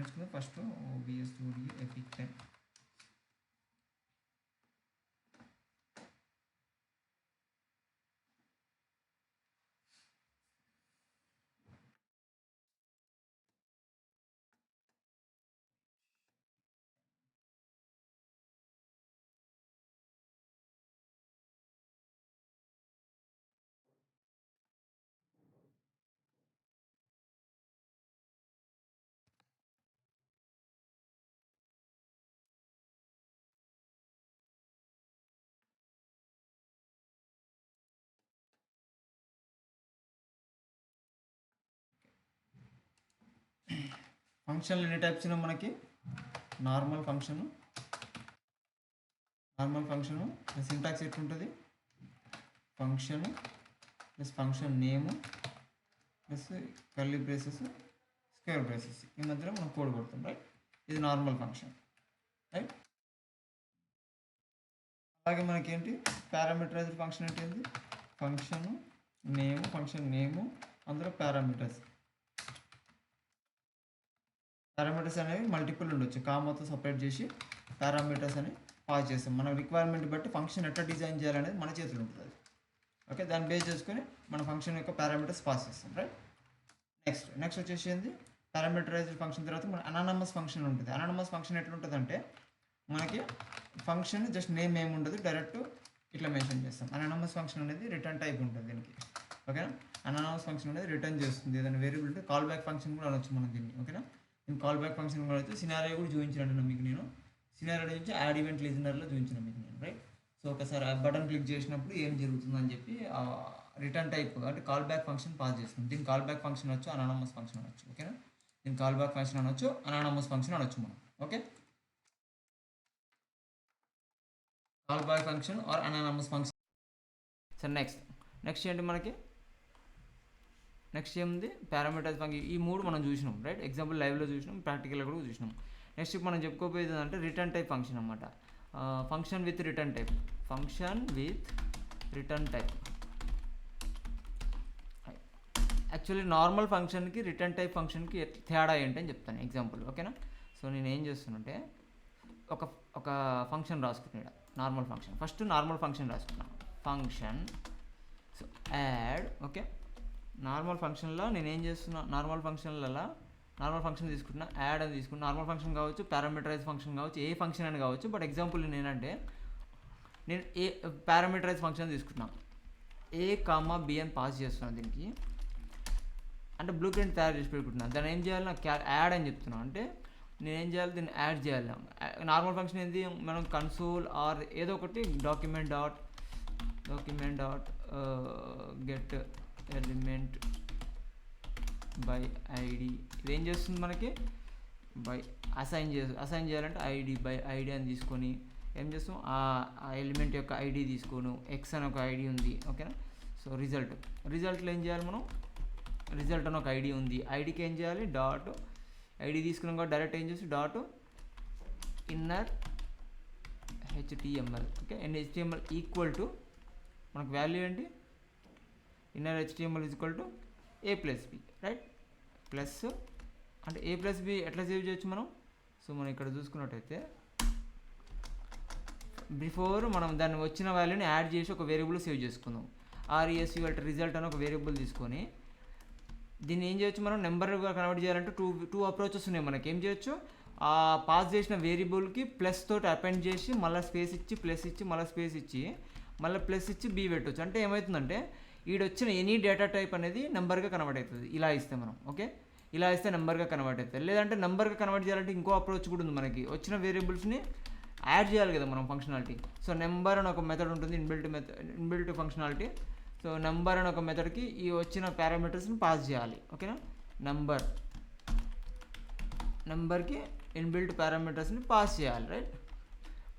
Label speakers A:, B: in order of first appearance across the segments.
A: నేర్చుకుందాం. First OBS studio epic type. ఫంక్షన్లు ఎన్ని టైప్స్ ఉన్నాయి మనకి? నార్మల్ ఫంక్షను సింటాక్స్ ఎట్లుంటుంది? Function plus function name plus curly braces square braces ఈ మధ్యలో మనం కోడ్ కొడతాం, రైట్? ఇది నార్మల్ ఫంక్షన్, రైట్? అలాగే మనకేంటి పారామీటరైజ్డ్ ఫంక్షన్ అంటే ఏంటి? ఫంక్షన్ నేము అందులో పారామీటర్స్ అనేవి మల్టిపుల్ ఉండొచ్చు. కామాతో సపరేట్ చేసి పారామీటర్స్ అని పాస్ చేస్తాం. మన రిక్వైర్మెంట్ బట్టి ఫంక్షన్ ఎట్లా డిజైన్ చేయాలనేది మన చేతిలో ఉంటుంది. ఓకే, దాన్ని బేస్ చేసుకొని మన ఫంక్షన్ యొక్క పారామీటర్స్ పాస్ చేస్తాం, రైట్? నెక్స్ట్ వచ్చేసి ఏంది? పారామీటరైజ్డ్ ఫంక్షన్ తర్వాత మన అనానమస్ ఫంక్షన్ ఉంటుంది. అనానమస్ ఫంక్షన్ ఎట్లుంటుంది అంటే మనకి ఫంక్షన్ జస్ట్ నేమ్ ఏమి ఉండదు, డైరెక్ట్ ఇట్లా మెన్షన్ చేస్తాం. అనానమస్ ఫంక్షన్ అనేది రిటర్న్ టైప్ ఉంటుంది దీనికి, ఓకేనా? అనానమస్ ఫంక్షన్ అనేది రిటర్న్ చేస్తుంది ఏదైనా వేరియబుల్. కాల్ బ్యాక్ ఫంక్షన్ కూడా అనొచ్చు మనం దీన్ని, ఓకేనా? నేను కాల్ బ్యాక్ ఫంక్షన్ కూడా అయితే సినారియో కూడా చూపించినట్టు మీకు నేను సినారియో నుంచి యాడ్ ఈవెంట్ లిజనర్లో చూపించిన మీకు నేను, రైట్? సో ఒకసారి ఆ బటన్ క్లిక్ చేసినప్పుడు ఏం జరుగుతుందని చెప్పి రిటర్న్ టైప్ అంటే కాల్ బ్యాక్ ఫంక్షన్ పాస్ చేస్తుంది. దీన్ని కాల్ బ్యాక్ ఫంక్షన్ అనొచ్చు, అనానమస్ ఫంక్షన్ అనొచ్చు, ఓకేనా? దీన్ని కాల్ బ్యాక్ ఫంక్షన్ అనొచ్చు, అనానమస్ ఫంక్షన్ అనొచ్చు మనం, okay? Call back function are anonymous function. సరే నెక్స్ట్ ఏంటి మనకి? నెక్స్ట్ ఏముంది? Parameters function. ఈ మూడు మనం చూసినాం, రైట్? ఎగ్జాంపుల్ లైవ్లో చూసినాం, ప్రాక్టికల్గా కూడా చూసినాం. నెక్స్ట్ మనం చెప్పుకోపోయేది అంటే రిటర్న్ టైప్ ఫంక్షన్ అనమాట. Function with return type. Actually normal ఫంక్షన్కి రిటర్న్ టైప్ ఫంక్షన్కి తేడా ఏంటి అని చెప్తాను ఎగ్జాంపుల్, ఓకేనా? సో నేను ఏం చేస్తున్నంటే ఒక ఫంక్షన్ రాసుకున్నాడు, normal function. First normal function రాసుకున్నాను, function. So add, okay? Normal ఫంక్షన్లో నేను ఏం చేస్తున్నా, నార్మల్ ఫంక్షన్ తీసుకుంటున్నా, యాడ్ అని తీసుకున్నా. నార్మల్ ఫంక్షన్ కావచ్చు, పారామీటరైజ్ ఫంక్షన్ కావచ్చు, ఏ ఫంక్షన్ అని కావచ్చు. బట్ ఎగ్జాంపుల్ నేను ఏ పారామీటరైజ్ ఫంక్షన్ తీసుకుంటున్నాను, A, B అని పాస్ చేస్తున్నాను దీనికి. అంటే బ్లూ ప్రింట్ తయారు చేసి పెట్టుకుంటున్నాను. దాన్ని ఏం చేయాలి? నాకు యాడ్ అని చెప్తున్నాను. అంటే నేను ఏం చేయాలి? దీన్ని యాడ్ చేయాలి. నార్మల్ ఫంక్షన్ ఏంటి? మనం కన్సోల్ ఆర్ ఏదో ఒకటి document dot get element by ID. ఇదేం చేస్తుంది మనకి? బై అసైన్ చేయాలంటే ఐడి బై ఐడి అని తీసుకొని ఏం చేస్తాం? ఆ ఎలిమెంట్ యొక్క ఐడి తీసుకోను. ఎక్స్ అని ఒక ఐడి ఉంది, ఓకేనా? సో రిజల్ట్లో ఏం చేయాలి మనం? రిజల్ట్ అని ఒక ఐడి ఉంది. ఐడికి ఏం చేయాలి? డాట్ ఐడి తీసుకున్నాం కాబట్టి డైరెక్ట్ ఏం చేసి dot inner HTML, okay? HTML equal to మనకు వాల్యూ ఏంటి? Inner HTML equal to A+B, right? Plus అంటే A+B ఎట్లా సేవ్ చేయొచ్చు మనం? సో మనం ఇక్కడ చూసుకున్నట్టయితే బిఫోర్ మనం దాన్ని వచ్చిన వాల్యూని యాడ్ చేసి ఒక వేరియబుల్ సేవ్ చేసుకుందాం. రిజల్ట్ అని ఒక వేరియబుల్ తీసుకొని దీన్ని ఏం చేయొచ్చు మనం? నెంబర్గా కన్వర్ట్ చేయాలంటే టూ అప్రోచెస్ ఉన్నాయి మనకి. ఏం చేయొచ్చు? ఆ పాస్ చేసిన వేరియబుల్కి ప్లస్ తోటి అపెండ్ చేసి మళ్ళీ స్పేస్ ఇచ్చి ప్లస్ ఇచ్చి మళ్ళీ స్పేస్ ఇచ్చి మళ్ళీ ప్లస్ ఇచ్చి B పెట్టవచ్చు. అంటే ఏమవుతుందంటే ఈడొచ్చిన ఎనీ డేటా టైప్ అనేది నెంబర్గా కన్వర్ట్ అవుతుంది. ఇలా ఇస్తే మనం, ఓకే? ఇలా ఇస్తే నెంబర్గా కన్వర్ట్ అవుతుంది. లేదంటే నెంబర్గా కన్వర్ట్ చేయాలంటే ఇంకో అప్రోచ్ కూడా ఉంది మనకి. వచ్చిన వేరియబుల్స్ని యాడ్ చేయాలి కదా మనం ఫంక్షనాలిటీ. సో నెంబర్ అని ఒక మెథడ్ ఉంటుంది, ఇన్బిల్ట్ ఫంక్షనాలిటీ. సో నెంబర్ అని ఒక మెథడ్కి ఈ వచ్చిన పారామీటర్స్ని పాస్ చేయాలి, ఓకేనా? నెంబర్కి ఇన్బిల్ట్ పారామీటర్స్ని పాస్ చేయాలి, రైట్?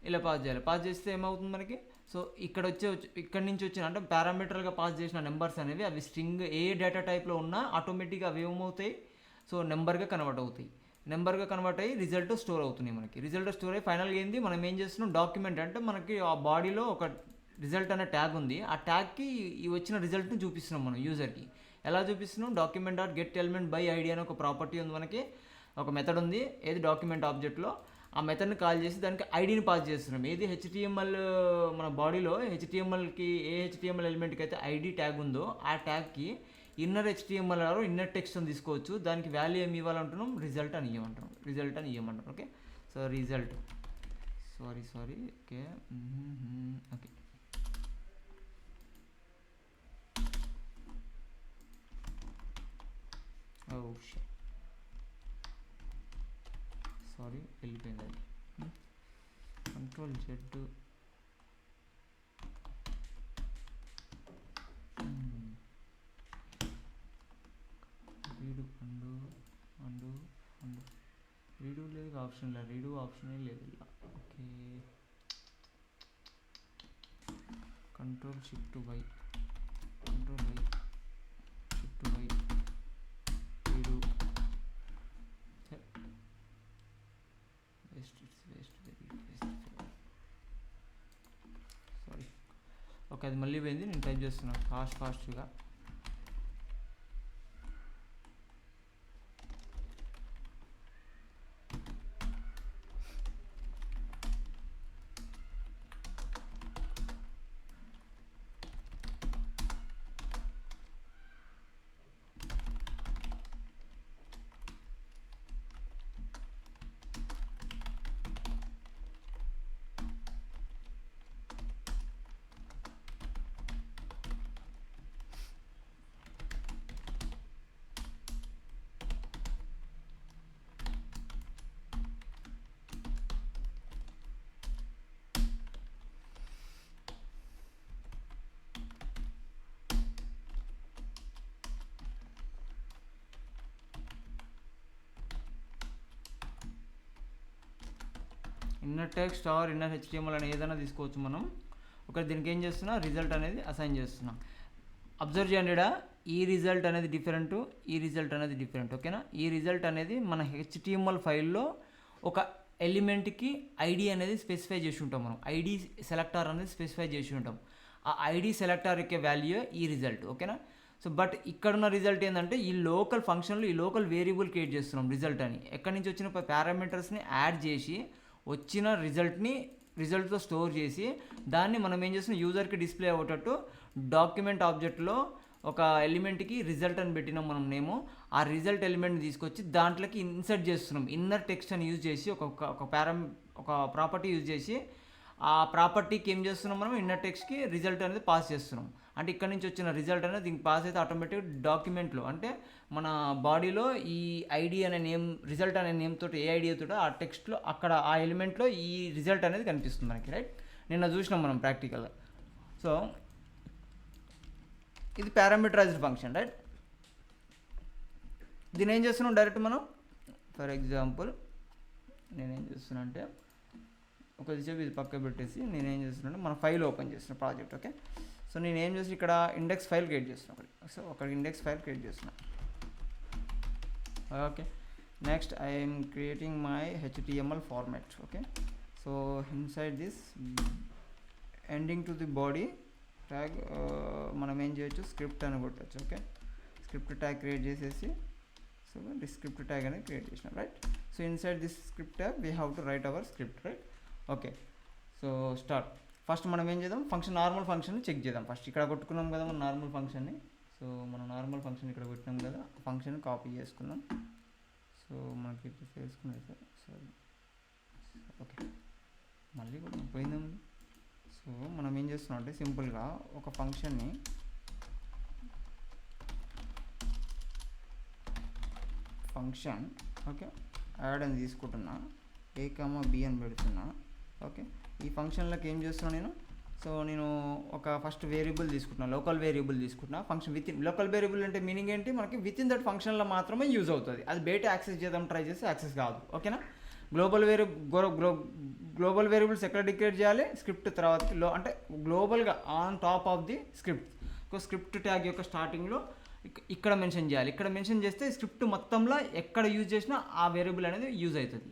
A: ఇలా పాస్ చేయాలి. పాస్ చేస్తే ఏమవుతుంది మనకి? సో ఇక్కడి నుంచి వచ్చిన అంటే పారామీటర్గా పాస్ చేసిన నెంబర్స్ అనేవి అవి స్ట్రింగ్ ఏ డేటా టైప్లో ఉన్నా ఆటోమేటిక్గా అవి ఏమవుతాయి? సో నెంబర్గా కన్వర్ట్ అవుతాయి. నెంబర్గా కన్వర్ట్ అయ్యి రిజల్ట్ స్టోర్ అవుతున్నాయి మనకి. రిజల్ట్ స్టోర్ అయ్యి ఫైనల్గా ఏంది? మనం ఏం చేస్తున్నాం? డాక్యుమెంట్ అంటే మనకి ఆ బాడీలో ఒక రిజల్ట్ అనే ట్యాగ్ ఉంది. ఆ ట్యాగ్కి ఈ వచ్చిన రిజల్ట్ని చూపిస్తున్నాం మనం యూజర్కి. ఎలా చూపిస్తున్నాం? Document dot get element by ID అనే ఒక ప్రాపర్టీ ఉంది మనకి. ఒక మెథడ్ ఉంది ఏది డాక్యుమెంట్ ఆబ్జెక్ట్లో, ఆ మెథడ్ని కాల్ చేసి దానికి ఐడిని పాస్ చేస్తున్నాం. ఏది హెచ్టిఎంఎల్ మన బాడీలో హెచ్టిఎంఎల్కి ఏ హెచ్టిఎంఎల్ ఎలిమెంట్కి అయితే ఐడి ట్యాగ్ ఉందో ఆ ట్యాగ్కి inner HTML or inner text అని తీసుకోవచ్చు. దానికి వాల్యూ ఏమి ఇవ్వాలంటున్నాం, రిజల్ట్ అని ఇవ్వమంటాం. Okay, so result sorry okay okay sorry వెళ్ళిపోయింది అది. Control Z redo and redo లేదు, ఆప్షన్ లేదు, రీడు ఆప్షనే లేదు ఇలా. Okay, control shift Y redo waste sorry. Okay, అది మళ్ళీ పోయింది. నేను టైప్ చేస్తున్నాను ఫాస్ట్గా. Inner text or inner HTML అని ఏదైనా తీసుకోవచ్చు మనం. ఒకటి దీనికి ఏం చేస్తున్నా, రిజల్ట్ అనేది అసైన్ చేస్తున్నాం. అబ్జర్వ్ చేయండి, ఈ రిజల్ట్ అనేది డిఫరెంట్, ఈ రిజల్ట్ అనేది డిఫరెంట్. ఓకేనా, ఈ రిజల్ట్ అనేది మన హెచ్టిఎంఎల్ ఫైల్లో ఒక ఎలిమెంట్కి ఐడి అనేది స్పెసిఫై చేసి ఉంటాం మనం. ఐడి సెలెక్టర్ అనేది స్పెసిఫై చేసి ఉంటాం. ఆ ఐడి సెలెక్టర్ యొక్క వాల్యూ ఈ రిజల్ట్. ఓకేనా, సో బట్ ఇక్కడున్న రిజల్ట్ ఏంటంటే ఈ లోకల్ ఫంక్షన్లో ఈ లోకల్ వేరియబుల్ క్రియేట్ చేస్తున్నాం రిజల్ట్ అని. ఎక్కడి నుంచి వచ్చిన పారామీటర్స్ని యాడ్ చేసి వచ్చిన రిజల్ట్తో స్టోర్ చేసి దాన్ని మనం ఏం చేస్తున్నాం, యూజర్కి డిస్ప్లే అయ్యేటట్టు డాక్యుమెంట్ ఆబ్జెక్ట్లో ఒక ఎలిమెంట్కి రిజల్ట్ అని పెట్టినాం మనం నేము. ఆ రిజల్ట్ ఎలిమెంట్ని తీసుకొచ్చి దాంట్లోకి ఇన్సర్ట్ చేస్తున్నాం. ఇన్నర్ టెక్స్ట్ అని యూజ్ చేసి ఒక ప్రాపర్టీ యూజ్ చేసి ఆ ప్రాపర్టీకి ఏం చేస్తున్నాం మనం, ఇన్నర్ టెక్స్ట్కి రిజల్ట్ అనేది పాస్ చేస్తున్నాం. అంటే ఇక్కడ నుంచి వచ్చిన రిజల్ట్ అనేది దీనికి పాస్ అయితే ఆటోమేటిక్గా డాక్యుమెంట్లో అంటే మన బాడీలో ఈ ఐడి అనే నేమ్, రిజల్ట్ అనే నేమ్ తోటి ఏ ఐడి తోటో ఆ టెక్స్ట్లో అక్కడ ఆ ఎలిమెంట్లో ఈ రిజల్ట్ అనేది కనిపిస్తుంది మనకి. రైట్, నిన్న చూసినాం మనం ప్రాక్టికల్గా. సో ఇది పారామీటరైజ్డ్ ఫంక్షన్. రైట్, దీని ఏం చేస్తున్నాం డైరెక్ట్ మనం. ఫర్ ఎగ్జాంపుల్ నేనేం చేస్తున్నా అంటే ఒకసేపు ఇది పక్క పెట్టేసి నేనేం చేస్తున్నాను, మన ఫైల్ ఓపెన్ చేస్తున్నా ప్రాజెక్ట్. ఓకే, సో నేను ఏం చేసి ఇక్కడ ఇండెక్స్ ఫైల్ క్రియేట్ చేస్తున్నాను. సో ఒక ఇండెక్స్ ఫైల్ క్రియేట్ చేస్తున్నా. Okay, next I'm creating my HTML format. Okay, so inside this ending to the body tag మనం ఏం చేయొచ్చు, స్క్రిప్ట్ అని కొట్టచ్చు. ఓకే, స్క్రిప్ట్ ట్యాగ్ క్రియేట్ చేసేసి సో స్క్రిప్ట్ ట్యాగ్ అనేది క్రియేట్ చేసినాం. Right, so inside this script tag we have to write our script. Right, okay, so start. First మనం ఏం చేద్దాం, నార్మల్ ఫంక్షన్ చెక్ చేద్దాం. ఫస్ట్ ఇక్కడ కొట్టుకున్నాం కదా మన నార్మల్ ఫంక్షన్ని. సో మనం నార్మల్ ఫంక్షన్ ఇక్కడ పెట్టినాం కదా, ఫంక్షన్ కాపీ చేసుకున్నాం. సో మనకి చేసుకున్నాయి సార్. సారీ, ఓకే, మళ్ళీ కూడా పోయిందాం. సో మనం ఏం చేస్తున్నాం అంటే సింపుల్గా ఒక ఫంక్షన్ని ఓకే యాడ్ అని తీసుకుంటున్నా, a, b అని పెడుతున్నా. ఓకే, ఈ ఫంక్షన్లోకి ఏం చేస్తున్నాను నేను, సో నేను ఒక ఫస్ట్ వేరియబుల్ తీసుకుంటున్నా, లోకల్ వేరియబుల్ తీసుకుంటున్నా. Function with in local variable అంటే మీనింగ్ ఏంటి, మనకి విత్ ఇన్ దట్ ఫంక్షన్లో మాత్రమే యూజ్ అవుతుంది. అది బయట యాక్సెస్ చేద్దాం ట్రై చేస్తే యాక్సెస్ కాదు. ఓకేనా, గ్లోబల్ వేరియబుల్స్ ఎక్కడ డిక్లేర్ చేయాలి, స్క్రిప్ట్ తర్వాత అంటే గ్లోబల్గా on top of the script. Script tag యొక్క స్టార్టింగ్లో ఇక్కడ మెన్షన్ చేయాలి. ఇక్కడ మెన్షన్ చేస్తే స్క్రిప్ట్ మొత్తంలో ఎక్కడ యూజ్ చేసినా ఆ వేరియబుల్ అనేది యూజ్ అవుతుంది.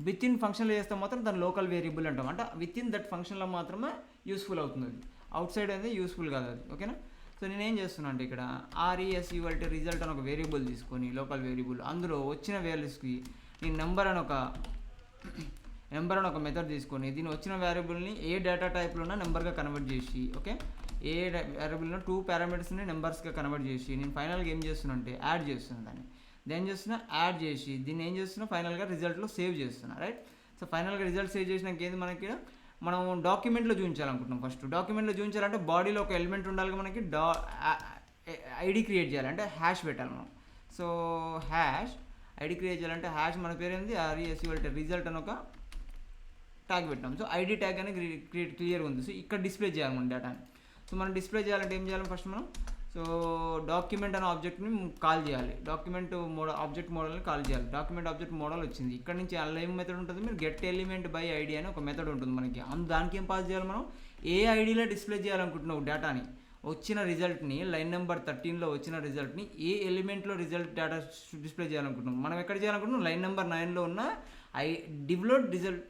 A: విత్ ఇన్ ఫంక్షన్లో చేస్తే మాత్రం దాని లోకల్ వేరియబుల్ అంటాం. అంటే విత్ ఇన్ దట్ ఫంక్షన్లో మాత్రమే యూస్ఫుల్ అవుతుంది. అది అవుట్ సైడ్ అనేది యూస్ఫుల్ కాదు అది. ఓకేనా, సో నేనేం చేస్తున్నా అంటే ఇక్కడ RESULT రిజల్ట్ అని ఒక వేరియబుల్ తీసుకొని లోకల్ వేరియబుల్ అందులో వచ్చిన వాల్యూస్కి నేను నెంబర్ అని ఒక మెథడ్ తీసుకొని దీని వచ్చిన వేరియబుల్ని ఏ డేటా టైప్లో ఉన్న నెంబర్గా కన్వర్ట్ చేసి, ఓకే, ఏ వేరియబుల్లో 2 పారామీటర్స్ని నెంబర్స్గా కన్వర్ట్ చేసి నేను ఫైనల్గా ఏం చేస్తున్నా అంటే యాడ్ చేస్తున్నాను దాన్ని. దేని చేస్తున్నా యాడ్ చేసి దీన్ని ఏం చేస్తున్నా ఫైనల్గా రిజల్ట్లో సేవ్ చేస్తున్నా, రైట్. సో ఫైనల్గా రిజల్ట్ సేవ్ చేసినాక ఏంది మనకి మనం డాక్యుమెంట్లో చూపించాలనుకుంటున్నాం. ఫస్ట్ డాక్యుమెంట్లో చూపించాలంటే బాడీలో ఒక ఎలిమెంట్ ఉండాలి మనకి, ఐడి క్రియేట్ చేయాలి అంటే హ్యాష్ పెట్టాలి మనం. సో హ్యాష్ ఐడి క్రియేట్ చేయాలంటే హ్యాష్ మన పేరు ఏంది రిజల్ట్ అని ఒక ట్యాగ్ పెట్టాం. సో ఐడి ట్యాగ్ అనేది క్లియర్గా ఉంది. సో ఇక్కడ డిస్ప్లే చేయాలి మన డేటాని. సో మనం డిస్ప్లే చేయాలంటే ఏం చేయాలి ఫస్ట్ మనం, సో డాక్యుమెంట్ అనే ఆబ్జెక్ట్ని కాల్ చేయాలి, ఆబ్జెక్ట్ మోడల్ని కాల్ చేయాలి. డాక్యుమెంట్ ఆబ్జెక్ట్ మోడల్ వచ్చింది. ఇక్కడ నుంచి అలా ఏం మెథడ్ ఉంటుంది, మీరు గెట్ ఎలిమెంట్ బై ఐడి అని ఒక మెథడ్ ఉంటుంది మనకి. దానికి ఏం పాస్ చేయాలి మనం, ఏ ఐడిలో డిస్ప్లే చేయాలనుకుంటున్నావు డేటాని, వచ్చిన రిజల్ట్ని లైన్ నెంబర్ 13లో వచ్చిన రిజల్ట్ని ఏ ఎలిమెంట్లో డేటా డిస్ప్లే చేయాలనుకుంటున్నాం. మనం ఎక్కడ చేయాలనుకుంటున్నాం, లైన్ నెంబర్ 9లో ఉన్న డివ్లో రిజల్ట్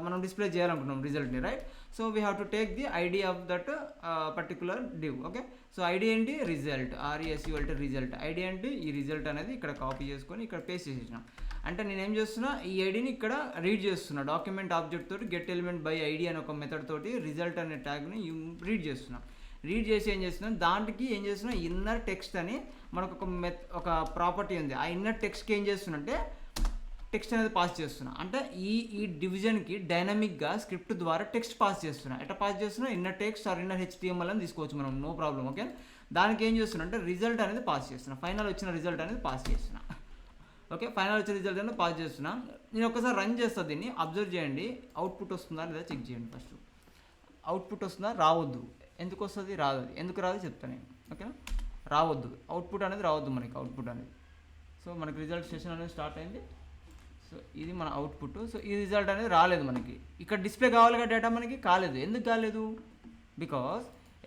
A: మనం డిస్ప్లే చేయాలనుకుంటున్నాం రిజల్ట్ని, right. So we have to take the ID of that particular div, okay. So ID ఏంటి రిజల్ట్, రిజల్ట్ ఐడి అంటే ఈ రిజల్ట్ అనేది ఇక్కడ కాపీ చేసుకొని ఇక్కడ పేస్ట్ చేసేసిన. అంటే నేను ఏం చేస్తున్నా, ఈ ఐడిని ఇక్కడ రీడ్ చేస్తున్నా, డాక్యుమెంట్ ఆబ్జెక్ట్ తోటి గెట్ ఎలిమెంట్ బై ఐడి అనే ఒక మెథడ్ తోటి రిజల్ట్ అనే ట్యాగ్ని రీడ్ చేస్తున్నా. రీడ్ చేసి ఏం చేస్తున్నాం, దానికి ఏం చేస్తున్నా ఇన్నర్ టెక్స్ట్ అని మనకు ఒక ప్రాపర్టీ ఉంది. ఆ ఇన్నర్ టెక్స్ట్కి ఏం చేస్తున్నా అంటే టెక్స్ట్ అనేది పాస్ చేస్తున్నా. అంటే ఈ డివిజన్కి డైనమిక్గా స్క్రిప్ట్ ద్వారా టెక్స్ట్ పాస్ చేస్తున్నా. ఎట్లా పాస్ చేస్తున్నా, inner text or inner HTML అని తీసుకోవచ్చు మనం, నో ప్రాబ్లం, ఓకే. దానికి ఏం చేస్తున్నా అంటే రిజల్ట్ అనేది పాస్ చేస్తున్నా, ఫైనల్ వచ్చిన రిజల్ట్ అనేది పాస్ చేస్తున్నా, ఓకే. ఫైనల్ వచ్చిన రిజల్ట్ అనేది పాస్ చేస్తున్నా. నేను ఒకసారి రన్ చేస్తా, దీన్ని అబ్జర్వ్ చేయండి, అవుట్పుట్ వస్తుందా లేదా చెక్ చేయండి. ఫస్ట్ అవుట్పుట్ వస్తుందా, రావద్దు. ఎందుకు వస్తుంది, రాదు. ఎందుకు రాదు చెప్తాను నేను, ఓకేనా. రావద్దు, అవుట్పుట్ అనేది రావద్దు మనకి, అవుట్పుట్ అనేది. సో మనకి రిజల్ట్ సెషన్ అనేది స్టార్ట్ అయింది. సో ఇది మన అవుట్పుట్. సో ఈ రిజల్ట్ అనేది రాలేదు మనకి. ఇక్కడ డిస్ప్లే కావాలిగా డేటా, మనకి కాలేదు. ఎందుకు కాలేదు,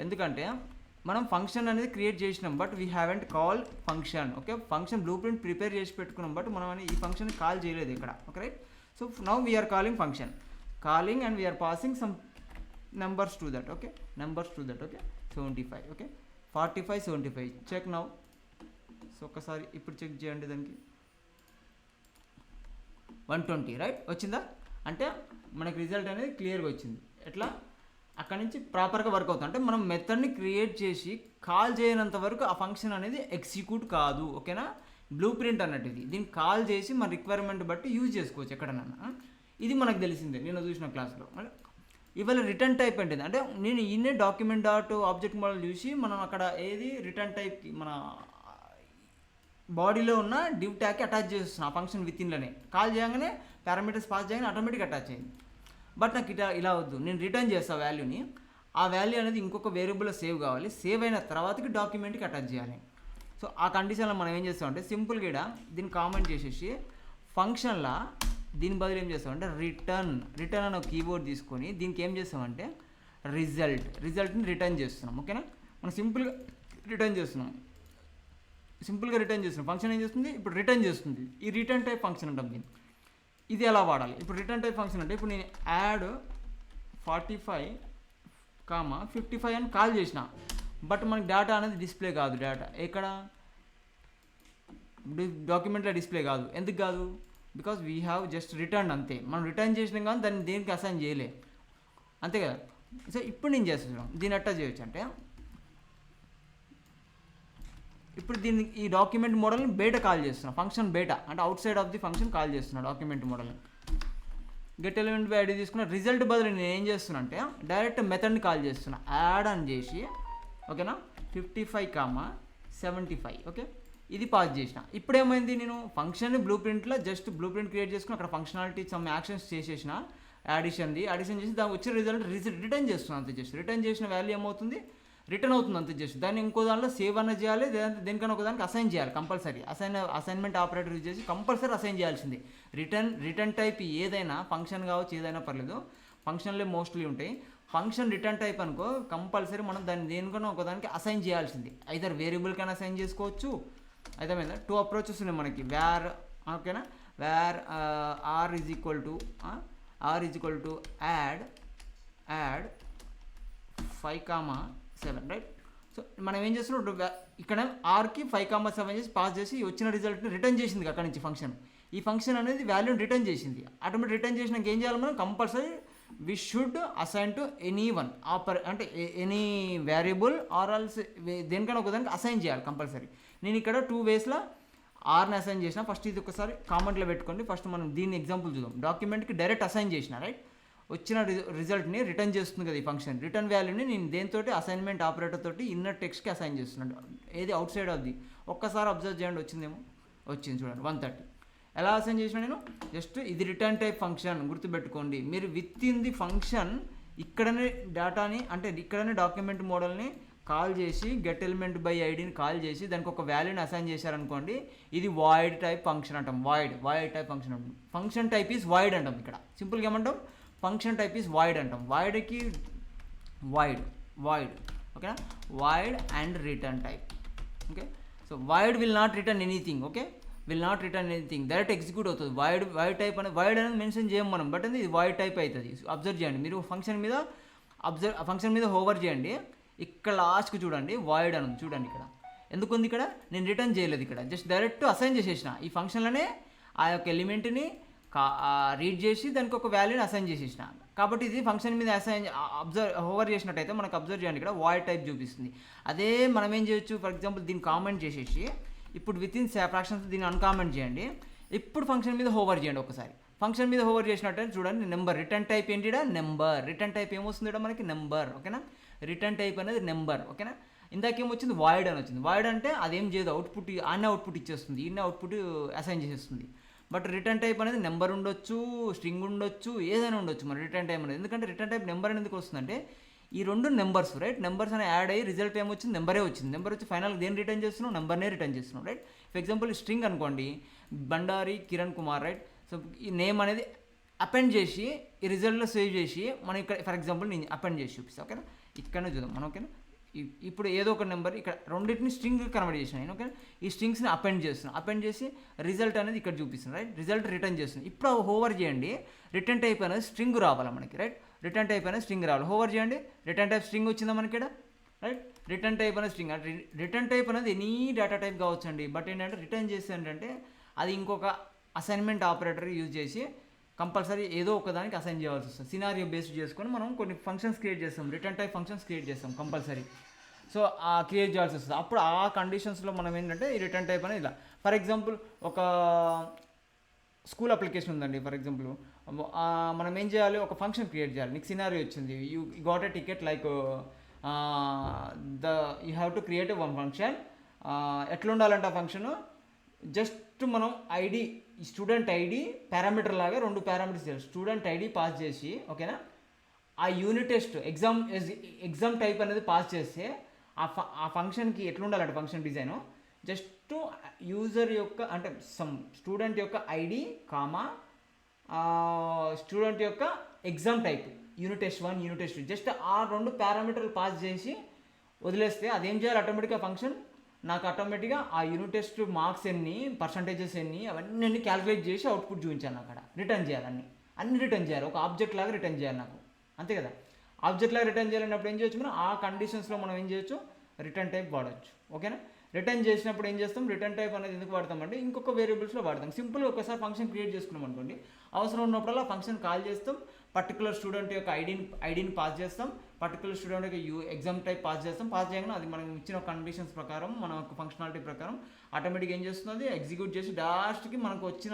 A: ఎందుకంటే మనం ఫంక్షన్ అనేది క్రియేట్ చేసినాం, but we haven't call function, okay. Function blue print prepare చేసి పెట్టుకున్నాం, బట్ మనం ఈ ఫంక్షన్ కాల్ చేయలేదు ఇక్కడ, okay, right. So now we're calling function, and we're passing some numbers to that, okay, 75, okay, 45, 75. check now. So ఒకసారి ఇప్పుడు check చేయండి, దానికి 120, రైట్ వచ్చిందా. అంటే మనకి రిజల్ట్ అనేది క్లియర్గా వచ్చింది. ఎట్లా, అక్కడ నుంచి ప్రాపర్గా వర్క్ అవుతుంది. అంటే మనం మెథడ్ని క్రియేట్ చేసి కాల్ చేయనంత వరకు ఆ ఫంక్షన్ అనేది ఎగ్జిక్యూట్ కాదు, ఓకేనా. బ్లూ ప్రింట్ అన్నట్టు ఇది, దీన్ని కాల్ చేసి మన రిక్వైర్మెంట్ బట్టి యూజ్ చేసుకోవచ్చు ఎక్కడన్నా. ఇది మనకు తెలిసిందే నేను చూసిన క్లాస్లో. ఇవాళ రిటర్న్ టైప్ అంటే అంటే నేను ఈయనే డాక్యుమెంట్ డాట్ ఆబ్జెక్ట్ మోడల్ చూసి మనం అక్కడ ఏది రిటర్న్ టైప్కి మన బాడీలో ఉన్న డివ్ ట్యాగ్కి అటాచ్ చేస్తున్నాను. ఆ ఫంక్షన్ విత్ ఇన్లోనే కాల్ చేయగానే పారామీటర్స్ పాస్ చేయగానే ఆటోమేటిక్ అటాచ్ అయింది. బట్ నాకు ఇలా వద్దు, నేను రిటర్న్ చేస్తాను వాల్యూని. ఆ వాల్యూ అనేది ఇంకొక వేరియబుల్లో సేవ్ కావాలి. సేవ్ అయిన తర్వాతకి డాక్యుమెంట్కి అటాచ్ చేయాలి. సో ఆ కండిషన్లో మనం ఏం చేస్తామంటే సింపుల్గా ఇక్కడ దీన్ని కామెంట్ చేసేసి ఫంక్షన్లో దీని బదులు ఏం చేస్తామంటే రిటర్న్ అనే ఒక కీబోర్డ్ తీసుకొని దీనికి ఏం చేస్తామంటే రిజల్ట్ని రిటర్న్ చేస్తున్నాం, ఓకేనా. మనం సింపుల్గా రిటర్న్ చేస్తున్నాం. ఫంక్షన్ ఏం చేస్తుంది, ఇప్పుడు రిటర్న్ చేస్తుంది. ఈ రిటర్న్ టైప్ ఫంక్షన్ అంటాం దీన్ని. ఇది ఎలా వాడాలి, ఇప్పుడు రిటర్న్ టైప్ ఫంక్షన్ అంటే ఇప్పుడు నేను యాడ్ 45, 55 అని కాల్ చేసిన, బట్ మనకి డేటా అనేది డిస్ప్లే కాదు. డేటా ఎక్కడ డాక్యుమెంట్లో డిస్ప్లే కాదు. ఎందుకు కాదు, because we have just return, అంతే. మనం రిటర్న్ చేసినాం కానీ దాన్ని దేనికి అసైన్ చేయలే, అంతే కదా. సో ఇప్పుడు నేను చేస్తున్నాను, దీన్ని ఎట్టా చేయొచ్చు అంటే ఇప్పుడు దీన్ని ఈ డాక్యుమెంట్ మోడల్ని బయట కాల్ చేస్తున్నా, ఫంక్షన్ బయట అంటే out side of the function call చేస్తున్నా డాక్యుమెంట్ మోడల్ని. గెట్ ఎలిమెంట్ బై ఐడి తీసుకున్న రిజల్ట్ బదులు నేను ఏం చేస్తున్నా అంటే డైరెక్ట్ మెథడ్ని కాల్ చేస్తున్నా, యాడ్ అని చేసి, ఓకేనా, 55, 75, ఓకే. ఇది పాస్ చేసిన. ఇప్పుడు ఏమైంది, నేను ఫంక్షన్ బ్లూ ప్రింట్లో జస్ట్ బ్లూ ప్రింట్ క్రియేట్ చేసుకుని అక్కడ ఫంక్షనాలిటీ సమ్ యాక్షన్స్ చేసేసిన, అడిషన్ చేసి దానికి వచ్చిన రిజల్ట్ రిటర్న్ చేస్తున్నాను అంతే. జస్ట్ రిటర్న్ చేసిన వాల్యూ ఏమవుతుంది, రిటర్న్ అవుతుంది అంతే. జస్ట్ దాన్ని ఇంకో దాంట్లో సేవ్ అన్న చేయాలి, దేనికన్నా ఒక దానికి అసైన్ చేయాలి కంపల్సరీ. అసైన్మెంట్ ఆపరేటర్ యూజ్ చేసి కంపల్సరీ అసైన్ చేయాల్సింది. రిటర్న్ టైప్ ఏదైనా ఫంక్షన్ కావచ్చు, ఏదైనా పర్లేదు, ఫంక్షన్లే మోస్ట్లీ ఉంటాయి. ఫంక్షన్ రిటర్న్ టైప్ అనుకో కంపల్సరీ మనం దాన్ని దేనికన్నా ఒకదానికి అసైన్ చేయాల్సింది. ఐదర్ వేరియబుల్కైనా అసైన్ చేసుకోవచ్చు. అర్థమైందా, 2 అప్రోచెస్ ఉన్నాయి మనకి. వేర్, ఓకేనా, where are is equal to add 5, 7, right.
B: So మనం ఏం చేస్తున్నాం, ఇక్కడ ఆర్కి 5,7 చేసి పాస్ చేసి వచ్చిన రిజల్ట్ని రిటర్న్ చేసింది అక్కడ నుంచి ఫంక్షన్. ఈ ఫంక్షన్ అనేది వాల్యూని రిటర్న్ చేసింది. ఆటోమేటిక్ రిటర్న్ చేసినాక ఏం చేయాలి మనం, compulsory we should assign to any one అంటే ఎనీ వేరియబుల్ ఆర్ ఆల్స్ దేనికైనా ఒకదానికి అసైన్ చేయాలి కంపల్సరీ. నేను ఇక్కడ 2 వేస్లో ఆర్ని అసైన్ చేసిన. ఫస్ట్ ఇది ఒకసారి కామెంట్లో పెట్టుకోండి. ఫస్ట్ మనం దీన్ని ఎగ్జాంపుల్ చూద్దాం. డాక్యుమెంట్కి డైరెక్ట్ అసైన్ చేసిన, రైట్, వచ్చిన రిజల్ట్ని రిటర్న్ చేస్తుంది కదా ఈ ఫంక్షన్. రిటర్న్ వాల్యూని నేను దేంతో అసైన్మెంట్ ఆపరేటర్ తోటి ఇన్నర్ టెక్స్ట్కి అసైన్ చేస్తున్నాను. ఏది అవుట్ సైడ్ ఆఫ్ ది. ఒక్కసారి అబ్జర్వ్ చేయండి, వచ్చిందేమో, వచ్చింది చూడండి 130. ఎలా అసైన్ చేసిన నేను, జస్ట్ ఇది రిటర్న్ టైప్ ఫంక్షన్ గుర్తుపెట్టుకోండి. మీరు విత్ ఇన్ ది ఫంక్షన్ ఇక్కడనే డేటాని అంటే ఇక్కడనే డాక్యుమెంట్ మోడల్ని కాల్ చేసి గెట్ ఎలిమెంట్ బై ఐడిని కాల్ చేసి దానికి ఒక వాల్యూని అసైన్ చేశారనుకోండి, ఇది వాయిడ్ టైప్ ఫంక్షన్ అంటాం. వాయిడ్ టైప్ ఫంక్షన్ అంటాం. ఫంక్షన్ టైప్ ఈజ్ వాయిడ్ అంటాం. ఇక్కడ సింపుల్గా ఏమంటాం, ఫంక్షన్ టైప్ ఈజ్ వాయిడ్ అంటాం. వాయిడ్కి వాయిడ్ ఓకేనా, void and return type. Okay, so void will not return anything. Okay, will not return anything, direct execute అవుతుంది. Void type అనేది void అనేది మెన్షన్ చేయం మనం, బట్ ఇది వాయిడ్ టైప్ అవుతుంది. అబ్జర్వ్ చేయండి మీరు, ఫంక్షన్ మీద హోవర్ చేయండి. ఇక్కడ లాస్ట్కి చూడండి వాయిడ్ అని ఉంది చూడండి. ఇక్కడ ఎందుకు ఉంది, ఇక్కడ నేను రిటర్న్ చేయలేదు, ఇక్కడ జస్ట్ డైరెక్ట్ అసైన్ చేసేసిన. ఈ ఫంక్షన్లోనే ఆ యొక్క ఎలిమెంట్ని రీడ్ చేసి దానికి ఒక వాల్యూని అసైన్ చేసేసిన. కాబట్టి ఇది ఫంక్షన్ మీద హోవర్ చేసినట్టయితే మనకు అబ్జర్వ్ చేయండి, ఇక్కడ వాయిడ్ టైప్ చూపిస్తుంది. అదే మనం ఏం చేయొచ్చు, ఫర్ ఎగ్జాంపుల్ దీన్ని కామెంట్ చేసేసి ఇప్పుడు విత్ ఇన్ ఫ్రాక్షన్స్ దీన్ని అన్కామెంట్ చేయండి. ఇప్పుడు ఫంక్షన్ మీద హోవర్ చేయండి ఒకసారి. ఫంక్షన్ మీద హోవర్ చేసినట్టయితే చూడండి నెంబర్, రిటర్న్ టైప్ ఏంటి, నెంబర్. రిటర్న్ టైప్ ఏమొస్తుంది మనకి, నెంబర్. ఓకేనా, రిటర్న్ టైప్ అనేది నెంబర్. ఓకేనా, ఇందాకేమొచ్చింది వాయిడ్ అని వచ్చింది. వాయిడ్ అంటే అదేం చేయదు, అవుట్పుట్ అన్నీ అవుట్పుట్ ఇచ్చేస్తుంది, ఇన్ని అవుట్పుట్ అసైన్ చేసేస్తుంది. బట్ రిటర్న్ టైప్ అనేది నెంబర్ ఉండొచ్చు, స్ట్రింగ్ ఉండొచ్చు, ఏదైనా ఉండొచ్చు మన రిటర్న్ టైప్ అనేది. ఎందుకంటే రిటర్న్ టైప్ నెంబర్ అనేది వస్తుందంటే ఈ రెండు నెంబర్స్, రైట్, నెంబర్స్ అని యాడ్ అయ్యి రిజల్ట్ ఏమొచ్చింది, నెంబరే వచ్చింది. నెంబర్ వచ్చి ఫైనల్గా దేన్ని రిటర్న్ చేస్తున్నాం, నెంబర్నే రిటర్న్ చేస్తున్నాం, రైట్. ఫర్ ఎగ్జాంపుల్ స్ట్రింగ్ అనుకోండి, బండారి కిరణ్ కుమార్, రైట్. సో ఈ నేమ్ అనేది అపెండ్ చేసి ఈ రిజల్ట్లో సేవ్ చేసి మనం ఇక్కడ ఫర్ ఎగ్జాంపుల్ నేను అపెండ్ చేసి చూపిస్తాను. ఓకేనా, ఇక్కడనే చూద్దాం మనం. ఓకేనా, ఇప్పుడు ఏదో ఒక నెంబర్ ఇక్కడ రెండింటిని స్ట్రింగ్ కన్వర్ట్ చేసిన నేను. ఓకే, ఈ స్ట్రింగ్స్ని అపెండ్ చేస్తున్నాను. అపెండ్ చేసి రిజల్ట్ అనేది ఇక్కడ చూపిస్తున్నాను, రైట్. రిజల్ట్ రిటర్న్ చేస్తున్నాను. ఇప్పుడు హోవర్ చేయండి, రిటర్న్ టైప్ అనేది స్ట్రింగ్ రావాలి మనకి, రైట్. రిటర్న్ టైప్ అనేది స్ట్రింగ్ రావాలి. హోవర్ చేయండి, రిటర్న్ టైప్ స్ట్రింగ్ వచ్చిందా మనకి ఇక్కడ, రైట్. రిటర్న్ టైప్ అనేది స్ట్రింగ్. రిటర్న్ టైప్ అనేది ఎనీ డేటా టైప్ కావచ్చండి. బట్ ఏంటంటే రిటర్న్ చేసి ఏంటంటే అది ఇంకొక అసైన్మెంట్ ఆపరేటర్ యూజ్ చేసి కంపల్సరీ ఏదో ఒక దానికి అసైన్ చేయాల్సి వస్తుంది. సినారియో బేస్డ్ చేసుకొని మనం కొన్ని ఫంక్షన్స్ క్రియేట్ చేస్తాం, రిటర్న్ టైప్ ఫంక్షన్స్ క్రియేట్ చేస్తాం కంపల్సరీ. సో క్రియేట్ చేయాల్సి వస్తుంది. అప్పుడు ఆ కండిషన్స్లో మనం ఏంటంటే ఈ రిటర్న్ టైప్ అనేది ఇలా. ఫర్ ఎగ్జాంపుల్ ఒక స్కూల్ అప్లికేషన్ ఉందండి. ఫర్ ఎగ్జాంపుల్ మనం ఏం చేయాలి, ఒక ఫంక్షన్ క్రియేట్ చేయాలి. నీకు సినారియో వచ్చింది, you got a ticket like you have to create one function. ఎట్లా ఉండాలంటే ఆ ఫంక్షను జస్ట్ మనం ఐడి, స్టూడెంట్ ఐడి పారామీటర్ లాగా 2 పారామీటర్స్ చేయాలి. స్టూడెంట్ ఐడి పాస్ చేసి, ఓకేనా, ఆ యూనిట్ టెస్ట్ ఎగ్జామ్ టైప్ అనేది పాస్ చేస్తే ఆ ఫంక్షన్కి ఎట్లా ఉండాలంటే ఫంక్షన్ డిజైను జస్ట్ యూజర్ యొక్క అంటే సమ్ స్టూడెంట్ యొక్క ఐడి కామా స్టూడెంట్ యొక్క exam type unit test 1 unit test 2 just ఆ 2 పారామీటర్లు పాస్ చేసి వదిలేస్తే అదేం చేయాలి, ఆటోమేటిక్గా ఫంక్షన్ నాకు ఆటోమేటిక్గా ఆ యూనిట్ టెస్ట్ మార్క్స్ ఎన్ని, పర్సంటేజెస్ ఎన్ని, అవన్నీ క్యాలిక్యులేట్ చేసి అవుట్పుట్ చూపించాను. అక్కడ రిటర్న్ చేయాలి, అన్ని రిటర్న్ చేయాలి. ఒక ఆబ్జెక్ట్ లాగా రిటర్న్ చేయాలి నాకు, అంతే కదా. ఆబ్జెక్ట్ లాగా రిటర్న్ చేయాలన్నప్పుడు ఏం చేయొచ్చు మనం, ఆ కండిషన్స్లో మనం ఏం చేయొచ్చు, రిటర్న్ టైప్ వాడచ్చు. ఓకేనా, రిటర్న్ చేసినప్పుడు ఏం చేస్తాం, రిటర్న్ టైప్ అనేది ఎందుకు వాడతామంటే ఇంకొక వేరియబుల్స్లో వాడతాం. సింపుల్గా ఒకసారి ఫంక్షన్ క్రియేట్ చేసుకున్నాం అనుకోండి, అవసరం ఉన్నప్పుడల్లా ఫంక్షన్ కాల్ చేస్తాం, పర్టికులర్ స్టూడెంట్ యొక్క ఐడిని పాస్ చేస్తాం, పర్టికులర్ స్టూడెంట్ యొక్క ఎగ్జామ్ టైప్ పాస్ చేస్తాం. పాస్ చేయగానే అది మనం ఇచ్చిన కండిషన్స్ ప్రకారం మన యొక్క ఫంక్షనాలిటీ ప్రకారం ఆటోమేటిక్గా ఏం చేస్తుంది, ఎగ్జిక్యూట్ చేసి లాస్ట్కి మనకు వచ్చిన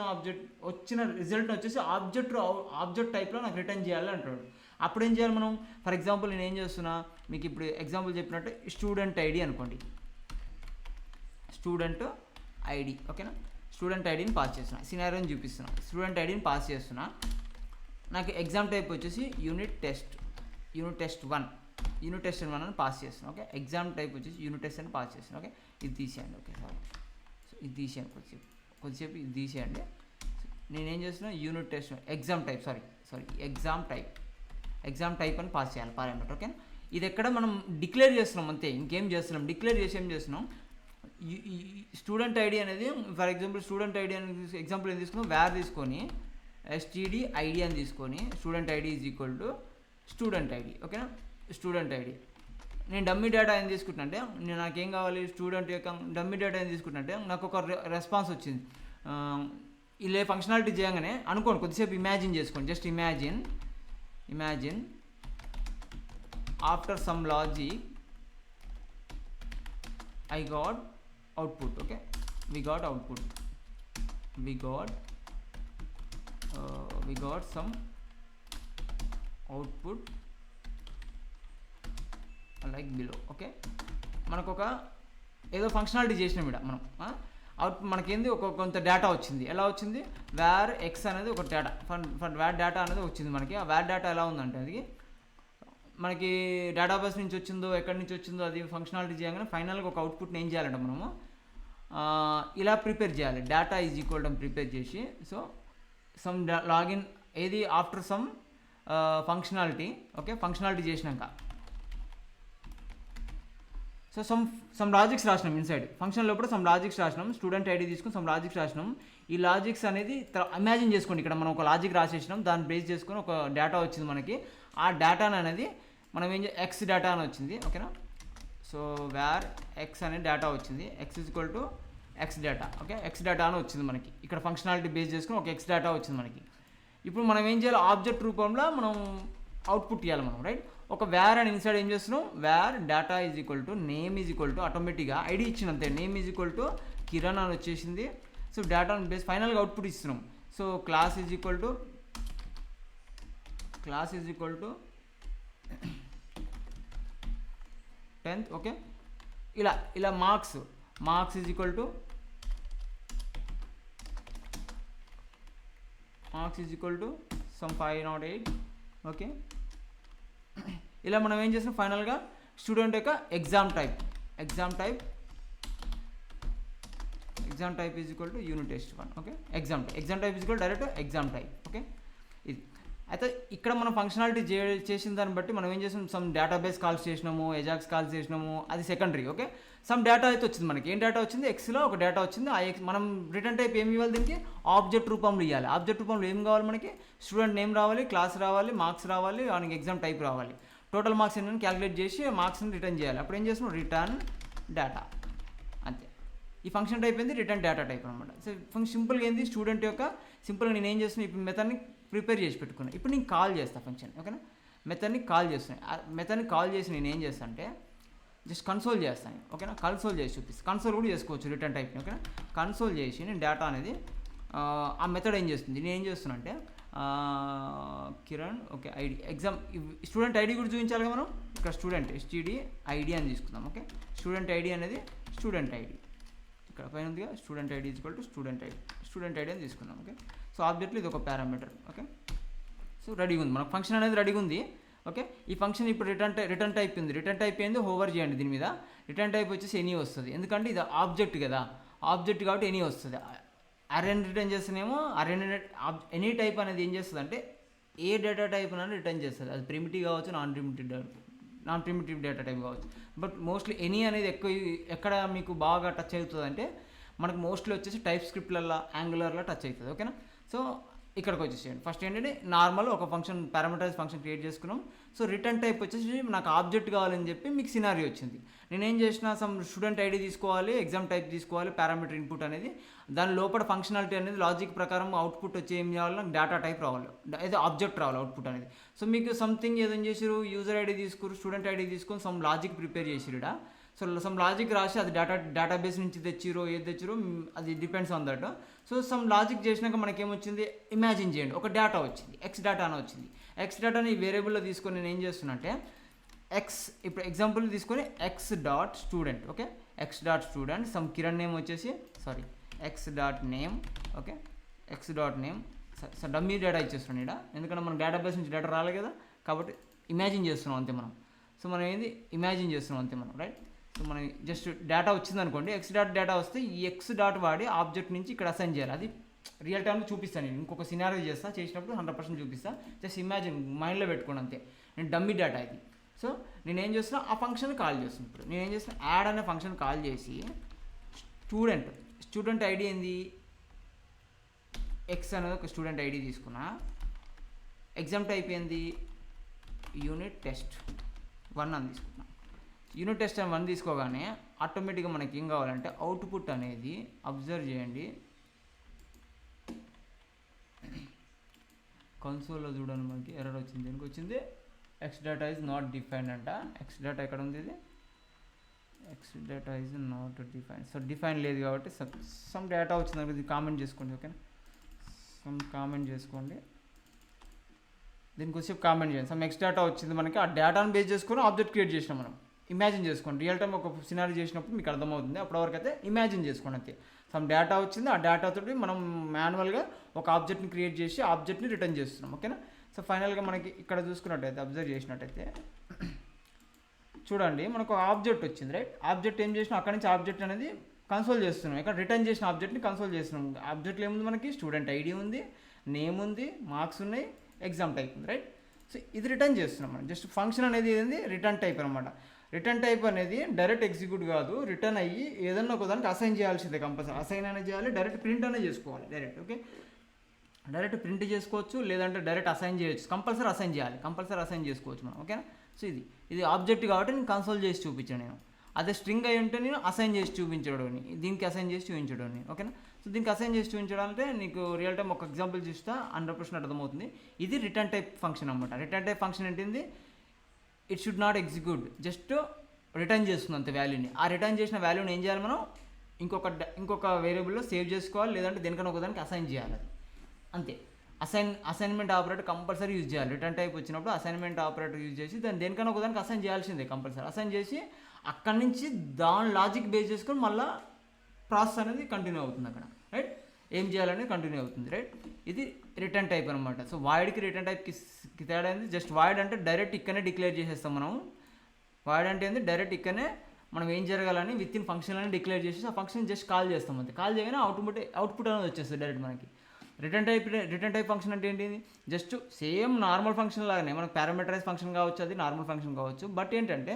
B: రిజల్ట్ వచ్చేసి ఆబ్జెక్ట్ టైప్లో నాకు రిటర్న్ చేయాలి అంటాడు. అప్పుడు ఏం చేయాలి మనం, ఫర్ ఎగ్జాంపుల్ నేను ఏం చేస్తున్నా మీకు ఇప్పుడు ఎగ్జాంపుల్ చెప్పినట్టు స్టూడెంట్ ఐడి అనుకోండి, స్టూడెంట్ ఐడి, ఓకేనా. స్టూడెంట్ ఐడిని పాస్ చేస్తున్నా, సినారియోని చూపిస్తున్నా, స్టూడెంట్ ఐడిని పాస్ చేస్తున్నా. నాకు ఎగ్జామ్ టైప్ వచ్చేసి యూనిట్ టెస్ట్ 1 అని పాస్ చేస్తున్నా. ఓకే, ఎగ్జామ్ టైప్ వచ్చేసి యూనిట్ టెస్ట్ అని పాస్ చేస్తున్నా. ఓకే, ఇది తీసేయండి. ఓకే సారీ, సో ఇది తీసేయండి, కొద్దిసేపు ఇది తీసేయండి. నేనేం చేస్తున్నా, యూనిట్ టెస్ట్ ఎగ్జామ్ టైప్ అని పాస్ చేయాలి పారామీటర్. ఓకే, ఇది ఎక్కడ మనం డిక్లేర్ చేస్తున్నాం అంతే, ఇంకేం చేస్తున్నాం, డిక్లేర్ చేసి ఏం చేస్తున్నాం, స్టూడెంట్ ఐడి అనేది ఫర్ ఎగ్జాంపుల్ స్టూడెంట్ ఐడి అని ఎగ్జాంపుల్ ఏం తీసుకున్నాం, వేర్ తీసుకొని std id అని తీసుకొని student ID is equal to student ID. ఓకేనా, స్టూడెంట్ ఐడి నేను డమ్మీ డేటా ఏం తీసుకుంటున్నా అంటే నేను నాకేం కావాలి స్టూడెంట్ యొక్క డమ్మీ డేటా ఏం తీసుకుంటున్నా అంటే నాకు ఒక రెస్పాన్స్ వచ్చింది. ఇలా ఫంక్షనాలిటీ చేయగానే అనుకోండి కొద్దిసేపు ఇమాజిన్ చేసుకోండి, just imagine after some logic I got output. Okay, we got output, we got some output like below. Okay, మనకు ఒక ఏదో ఫంక్షనాలిటీ చేసినాం ఇక్కడ మనం అవుట్ మనకేంది ఒక కొంత డేటా వచ్చింది. ఎలా వచ్చింది, వేర్ ఎక్స్ అనేది ఒక డేటా ఫర్ వేర్ డేటా అనేది వచ్చింది మనకి. ఆ వేర్ డేటా ఎలా ఉందంటే అది మనకి డేటాబేస్ నుంచి వచ్చిందో ఎక్కడి నుంచి వచ్చిందో అది ఫంక్షనాలిటీ చేయగానే ఫైనల్గా ఒక అవుట్పుట్ని ఏం చేయాలంటే మనము ఇలా ప్రిపేర్ చేయాలి. Data is equal to prepare చేసి సో సమ్ లాగిన్ ఏది after some functionality. Okay, functionality చేసినాక సో సమ్ లాజిక్స్ రాసినాం ఇన్సైడ్ ఫంక్షన్ లోపల సమ్ లాజిక్స్ రాసినాం. స్టూడెంట్ ఐడి తీసుకుని సమ్ లాజిక్స్ రాసినాం. ఈ లాజిక్స్ అనేది ఇమాజిన్ చేసుకోండి, ఇక్కడ మనం ఒక లాజిక్ రాసేసినాం, దాన్ని బేస్ చేసుకొని ఒక డేటా వచ్చింది మనకి. ఆ డేటా అనేది మనం ఎక్స్ డేటా అని వచ్చింది. ఓకేనా, సో వేర్ ఎక్స్ అనే డేటా వచ్చింది, X is equal to X data. Okay, X data అని వచ్చింది మనకి. ఇక్కడ ఫంక్షనాలిటీ బేస్ చేసుకుని ఒక ఎక్స్ డేటా వచ్చింది మనకి. ఇప్పుడు మనం ఏం చేయాలి, ఆబ్జెక్ట్ రూపంలో మనం అవుట్పుట్ ఇవ్వాలి మనం, రైట్. ఒక వేర్ అని ఇన్సైడ్ ఏం చేస్తున్నాం, where data is equal to name is equal to ఆటోమేటిక్గా ఐడి ఇచ్చినంతే name is equal to Kiran అని వచ్చేసింది. సో డేటా బేస్ ఫైనల్గా అవుట్పుట్ ఇస్తున్నాం. So class is equal to 10th. Okay, ఇలా marks is equal to some 508. Okay, ఇలా మనం ఏం చేస్తాం ఫైనల్గా స్టూడెంట్ యొక్క exam type is equal to unit test 1. Okay, exam type is equal direct exam type. Okay, ఇది అయితే ఇక్కడ మనం ఫంక్షనాలిటీ చేసిన దాన్ని బట్టి మనం ఏం చేసాం, సమ్ డేటాబేస్ కాల్స్ చేసినాము, ఎజాక్స్ కాల్స్ చేసినాము, అది సెకండరీ. ఓకే, సమ్ డేటా అయితే వచ్చింది మనకి. ఏం డేటా వచ్చింది, ఎక్స్లో ఒక డేటా వచ్చింది. ఆ ఎక్స్ మనం రిటర్న్ టైప్ ఏమి ఇవ్వాలి, దీనికి ఆబ్జెక్ట్ రూపంలో ఇవ్వాలి. ఆబ్జెక్ట్ రూపంలో ఏం కావాలి మనకి, స్టూడెంట్ నేమ్ రావాలి, క్లాస్ రావాలి, మార్క్స్ రావాలి, మనకి ఎగ్జామ్ టైప్ రావాలి. టోటల్ మార్క్స్ ఏంటని క్యాలిక్యులేట్ చేసి మార్క్స్ని రిటర్న్ చేయాలి. అప్పుడు ఏం చేస్తున్నాం, రిటర్న్ డేటా, అంతే. ఈ ఫంక్షన్ టైప్ ఏంది, రిటర్న్ డేటా టైప్ అనమాట. సో సింపుల్గా ఏంది, స్టూడెంట్ యొక్క సింపుల్గా నేను ఏం చేస్తున్నాను, ఇప్పుడు మెథడ్ని ప్రిపేర్ చేసి పెట్టుకున్నాను. ఇప్పుడు నేను కాల్ చేస్తాను ఫంక్షన్. ఓకేనా, మెథడ్ని కాల్ చేసి నేను ఏం చేస్తాను అంటే జస్ట్ కన్సోల్ చేస్తాను. ఓకేనా, కన్సోల్ చేసి చూపిస్తాను. కన్సోల్ కూడా చేసుకోవచ్చు రిటర్న్ టైప్ని. ఓకేనా, కన్సోల్ చేసి నేను డేటా అనేది ఆ మెథడ్ ఏం చేస్తుంది, నేను ఏం చేస్తున్నా అంటే Kiran okay ID exam student ID కూడా చూపించాలి మనం. ఇక్కడ స్టూడెంట్ ఎస్టీడీ ఐడి అని తీసుకుందాం. ఓకే, స్టూడెంట్ ఐడి అనేది స్టూడెంట్ ఐడి ఇక్కడ పైన ఉందిగా, student ID is equal to student ID అని తీసుకుందాం. ఓకే, సో ఆబ్జెక్ట్లో ఇది ఒక పారామీటర్. ఓకే, సో రెడీగా ఉంది మనకు, ఫంక్షన్ అనేది రెడీగా ఉంది. ఓకే, ఈ ఫంక్షన్ ఇప్పుడు రిటర్న్ టైప్ ఉంది. రిటర్న్ టైప్ ఏంది, హోవర్ చేయండి దీని మీద. రిటర్న్ టైప్ వచ్చేసి ఎనీ వస్తుంది, ఎందుకంటే ఇది ఆబ్జెక్ట్ కదా, ఆబ్జెక్ట్ కాబట్టి ఎనీ వస్తుంది. అరేని రిటర్న్ చేస్తేనేమో ఎనీ టైప్ అనేది ఏం చేస్తుంది అంటే ఏ డేటా టైప్ అనేది రిటర్న్ చేస్తుంది. అది ప్రిమిటివ్ కావచ్చు, నాన్ ప్రిమిటివ్ డేటా టైప్ కావచ్చు. బట్ మోస్ట్లీ ఎనీ అనేది ఎక్కడ మీకు బాగా టచ్ అవుతుంది అంటే మనకు మోస్ట్లీ వచ్చేసి టైప్ స్క్రిప్ట్లలో యాంగులర్లో టచ్ అవుతుంది. ఓకేనా, సో ఇక్కడికి వచ్చేసేయండి. ఫస్ట్ ఏంటంటే నార్మల్ ఒక ఫంక్షన్ పారామీటరైజ్ ఫంక్షన్ క్రియేట్ చేసుకున్నాం. సో రిటర్న్ టైప్ వచ్చేసి నాకు ఆబ్జెక్ట్ కావాలని చెప్పి మీకు సినారీ వచ్చింది. నేనేం చేసిన సమ్ స్టూడెంట్ ఐడి తీసుకోవాలి, ఎగ్జామ్ టైప్ తీసుకోవాలి, పారామీటర్ ఇన్పుట్ అనేది దాని లోపల ఫంక్షనాలిటీ అనేది లాజిక్ ప్రకారం అవుట్పుట్ వచ్చి ఏం చేయాలి, నాకు డేటా టైప్ రావాలి, ఏదో ఆబ్జెక్ట్ రావాలి అవుట్పుట్ అనేది. సో మీకు సంథింగ్ ఏదో చేసారు, యూజర్ ఐడి తీసుకురు, స్టూడెంట్ ఐడి తీసుకొని సమ్ లాజిక్ ప్రిపేర్ చేసిరుడా. సో సమ్ లాజిక్ రాసి అది డేటాబేస్ నుంచి తెచ్చిరో ఏది తెచ్చిరో అది depends on that. So some logic చేసినాక మనకేమొచ్చింది, ఇమాజిన్ చేయండి ఒక డేటా వచ్చింది, ఎక్స్ డేటా అని వచ్చింది. ఎక్స్ డేటాని వేరియబుల్లో తీసుకొని నేను ఏం చేస్తున్నా అంటే ఇప్పుడు ఎగ్జాంపుల్ తీసుకొని X dot student. Okay, X dot student some Kiran name వచ్చేసి X dot name. Okay, X dot name dummy data ఇచ్చేస్తున్నాం ఇక్కడ, ఎందుకంటే మనం డేటాబేస్ నుంచి డేటా రాలేదు కదా, కాబట్టి ఇమాజిన్ చేస్తున్నాం అంతే మనం. సో మనం ఏంది ఇమాజిన్ చేస్తున్నాం అంతే మనం, రైట్. సో మనం జస్ట్ డేటా వచ్చింది అనుకోండి, ఎక్స్ డాట్ డేటా వస్తే ఈ ఎక్స్ డాట్ వాడి ఆబ్జెక్ట్ నుంచి ఇక్కడ అసైన్ చేయాలి. అది రియల్ టైంలో చూపిస్తాను నేను, ఇంకొక సినారియో చేసినప్పుడు 100% చూపిస్తాను. జస్ట్ ఇమాజిన్ మైండ్లో పెట్టుకోండి అంతే. నేను డమ్మీ డేటా ఇది. సో నేనేం చేస్తున్నా, ఆ ఫంక్షన్ కాల్ చేస్తున్నాను. ఇప్పుడు నేనేం చేస్తున్నా, యాడ్ అనే ఫంక్షన్ కాల్ చేసి స్టూడెంట్ ఐడి ఏంది, ఎక్స్ అనేది ఒక స్టూడెంట్ ఐడి తీసుకున్నా, ఎగ్జామ్ టైప్ ఏంది యూనిట్ టెస్ట్ 1 అని తీసుకున్నా. యూనిట్ టెస్ట్ టైం 1 తీసుకోగానే ఆటోమేటిక్గా మనకి ఏం కావాలంటే అవుట్పుట్ అనేది అబ్జర్వ్ చేయండి. కన్సోల్లో చూడండి మనకి ఎర్రర్ వచ్చింది. ఎందుకు వచ్చింది? X data is not defined అంట. ఎక్స్ డేటా ఎక్కడ ఉంది? ఇది X data is not defined. So define లేదు కాబట్టి సమ్ డేటా వచ్చింది. ఇది కామెంట్ చేసుకోండి. ఓకేనా, సమ్ కామెంట్ చేసుకోండి. దీనికి వచ్చి కామెంట్ చేయండి. సమ్ ఎక్స్ డేటా వచ్చింది మనకి. ఆ డేటాను బేస్ చేసుకొని ఆబ్జెక్ట్ క్రియేట్ చేసినాం మనం. ఇమాజిన్ చేసుకోండి. రియల్ టైం ఒక సినారీ చేసినప్పుడు మీకు అర్థమవుతుంది. అప్పటివరకు అయితే ఇమాజిన్ చేసుకోండి అంతే. సమ్ డేటా వచ్చింది. ఆ డేటాతో మనం మాన్యువల్గా ఒక ఆబ్జెక్ట్ని క్రియేట్ చేసి ఆబ్జెక్ట్ని రిటర్న్ చేస్తున్నాం. ఓకేనా. సో ఫైనల్గా మనకి ఇక్కడ చూసుకున్నట్టయితే అబ్జర్వ్ చేసినట్టయితే చూడండి మనకు ఆబ్జెక్ట్ వచ్చింది. రైట్, ఆబ్జెక్ట్ ఏం చేసినా అక్కడ నుంచి ఆబ్జెక్ట్ అనేది కన్సోల్ చేస్తున్నాం. ఇక్కడ రిటర్న్ చేసిన ఆబ్జెక్ట్ని కన్సోల్ చేస్తున్నాం. ఆబ్జెక్ట్లో ఏముంది? మనకి స్టూడెంట్ ఐడి ఉంది, నేమ్ ఉంది, మార్క్స్ ఉన్నాయి, ఎగ్జామ్ టైప్ ఉంది. రైట్, సో ఇది రిటర్న్ చేస్తున్నాం మనం. జస్ట్ ఫంక్షన్ అనేది ఏంది? రిటర్న్ టైప్ అనమాట. రిటర్న్ టైప్ అనేది డైరెక్ట్ ఎగ్జిక్యూట్ కాదు, రిటర్న్ అయ్యి ఏదన్నా ఒక దానికి అసైన్ చేయాల్సిందే. కంపల్సరీ అసైన్ అనేది చేయాలి. డైరెక్ట్ ప్రింట్ అనేది చేసుకోవాలి. డైరెక్ట్ ఓకే, డైరెక్ట్ ప్రింట్ చేసుకోవచ్చు, లేదంటే డైరెక్ట్ అసైన్ చేయొచ్చు. కంపల్సరీ అసైన్ చేయాలి, కంపల్సరీ అసైన్ చేసుకోవచ్చు మనం. ఓకేనా. సో ఇది ఆబ్జెక్ట్ కాబట్టి నేను కన్సోల్ చేసి చూపించాను నేను. అదే స్ట్రింగ్ అయి ఉంటే నేను అసైన్ చేసి చూపించడం, దీనికి అసైన్ చేసి చూపించడం. ఓకేనా. సో దీనికి అసైన్ చేసి చూపించడం అంటే నీకు రియల్ టైం ఒక ఎగ్జాంపుల్ చూస్తా 100% అర్థమవుతుంది. ఇది రిటర్న్ టైప్ ఫంక్షన్ అనమాట. రిటర్న్ టైప్ ఫంక్షన్ ఏంటింది? It should not execute, just return చేస్తుంది అంత వాల్యూని. ఆ రిటర్న్ చేసిన వాల్యూని ఏం చేయాలి మనం? ఇంకొక వేరియబుల్లో సేవ్ చేసుకోవాలి, లేదంటే దేనికన్నా ఒకదానికి అసైన్ చేయాలి. అది అంతే. అసైన్మెంట్ ఆపరేటర్ కంపల్సరీ యూజ్ చేయాలి. రిటర్న్ టైప్ వచ్చినప్పుడు అసైన్మెంట్ ఆపరేటర్ యూజ్ చేసి దేనికన్నా ఒకదానికి అసైన్ చేయాల్సిందే కంపల్సరీ. అసైన్ చేసి అక్కడి నుంచి దాని లాజిక్ బేస్ చేసుకొని మళ్ళీ ప్రాసెస్ అనేది కంటిన్యూ అవుతుంది అక్కడ. రైట్, ఏం చేయాలనేది కంటిన్యూ అవుతుంది. రైట్, ఇది రిటర్న్ టైప్ అనమాట. సో వాయిడ్కి రిటర్న్ టైప్కి తేడా ఏంది? జస్ట్ వాయిడ్ అంటే డైరెక్ట్ ఇక్కడనే డిక్లేర్ చేసేస్తాం మనం. వాయిడ్ అంటే ఏంది? డైరెక్ట్ ఇక్కడనే మనం ఏం జరగాలని విత్ ఇన్ ఫంక్షన్ అని డిక్లేర్ చేసి ఆ ఫంక్షన్ జస్ట్ కాల్ చేస్తాం అంతే. కాల్ చేయగానే అవుట్పుట్ అనేది వచ్చేస్తుంది డైరెక్ట్ మనకి. రిటర్న్ టైప్ ఫంక్షన్ అంటే ఏంటి? జస్ట్ సేమ్ నార్మల్ ఫంక్షన్ లాగానే మనకు పారామీటరైజ్ ఫంక్షన్ కావచ్చు, అది నార్మల్ ఫంక్షన్ కావచ్చు. బట్ ఏంటంటే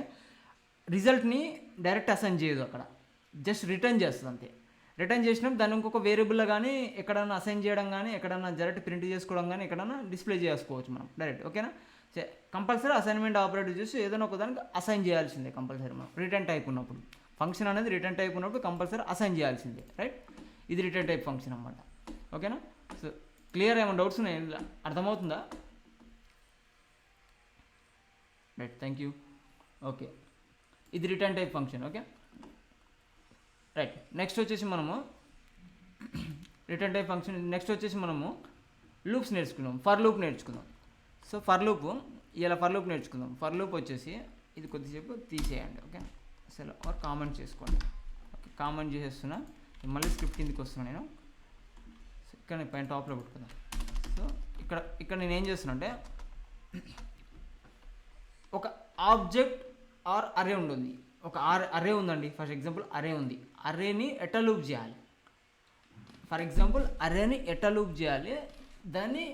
B: రిజల్ట్ని డైరెక్ట్ అసైన్ చేయదు, అక్కడ జస్ట్ రిటర్న్ చేస్తుంది అంతే. రిటర్న్ చేసినప్పుడు దాన్ని ఇంకొక వేరియబుల్లో కానీ ఎక్కడన్నా అసైన్ చేయడం కానీ, ఎక్కడన్నా డైరెక్ట్ ప్రింట్ చేసుకోవడం కానీ, ఎక్కడన్నా డిస్ప్లే చేసుకోవచ్చు మనం డైరెక్ట్. ఓకేనా. కంపల్సరీ అసైన్మెంట్ ఆపరేటర్ చేసి ఏదైనా ఒక దానికి అసైన్ చేయాల్సిందే కంపల్సరీ మనం. రిటర్న్ టైప్ ఉన్నప్పుడు ఫంక్షన్ అనేది రిటర్న్ టైప్ ఉన్నప్పుడు కంపల్సరీ అసైన్ చేయాల్సిందే. రైట్, ఇది రిటర్న్ టైప్ ఫంక్షన్ అన్నమాట. ఓకేనా. So clear? ఏమైనా డౌట్స్ ఉన్నాయి? అర్థమవుతుందా? Right, thank you. ఓకే, ఇది return type function. Okay, right. Next వచ్చేసి మనము రిటర్న్ టైప్ ఫంక్షన్. నెక్స్ట్ వచ్చేసి మనము లూప్స్ నేర్చుకుందాం. ఫర్ లూప్ నేర్చుకుందాం. సో ఫర్ లూప్ నేర్చుకుందాం. ఫర్ లూప్ వచ్చేసి ఇది కొద్దిసేపు తీసేయండి. ఓకే, అసలు కామెంట్ చేసుకోండి. ఓకే, కామెంట్ చేసేస్తున్నా. మళ్ళీ స్క్రిప్ట్ కిందకి వస్తున్నాను నేను. ఇక్కడ పైన టాప్లో పెట్టుకుందాం. సో ఇక్కడ నేను ఏం చేస్తున్నా అంటే ఒక ఆబ్జెక్ట్ ఆర్ అరే ఉంటుంది. ఒక అరే ఉందండి. ఫర్ ఎగ్జాంపుల్ అరే ఉంది. అరేని ఎట్లా లూప్ చేయాలి? ఫర్ ఎగ్జాంపుల్ అరేని ఎట్లా లూప్ చేయాలి, దాన్ని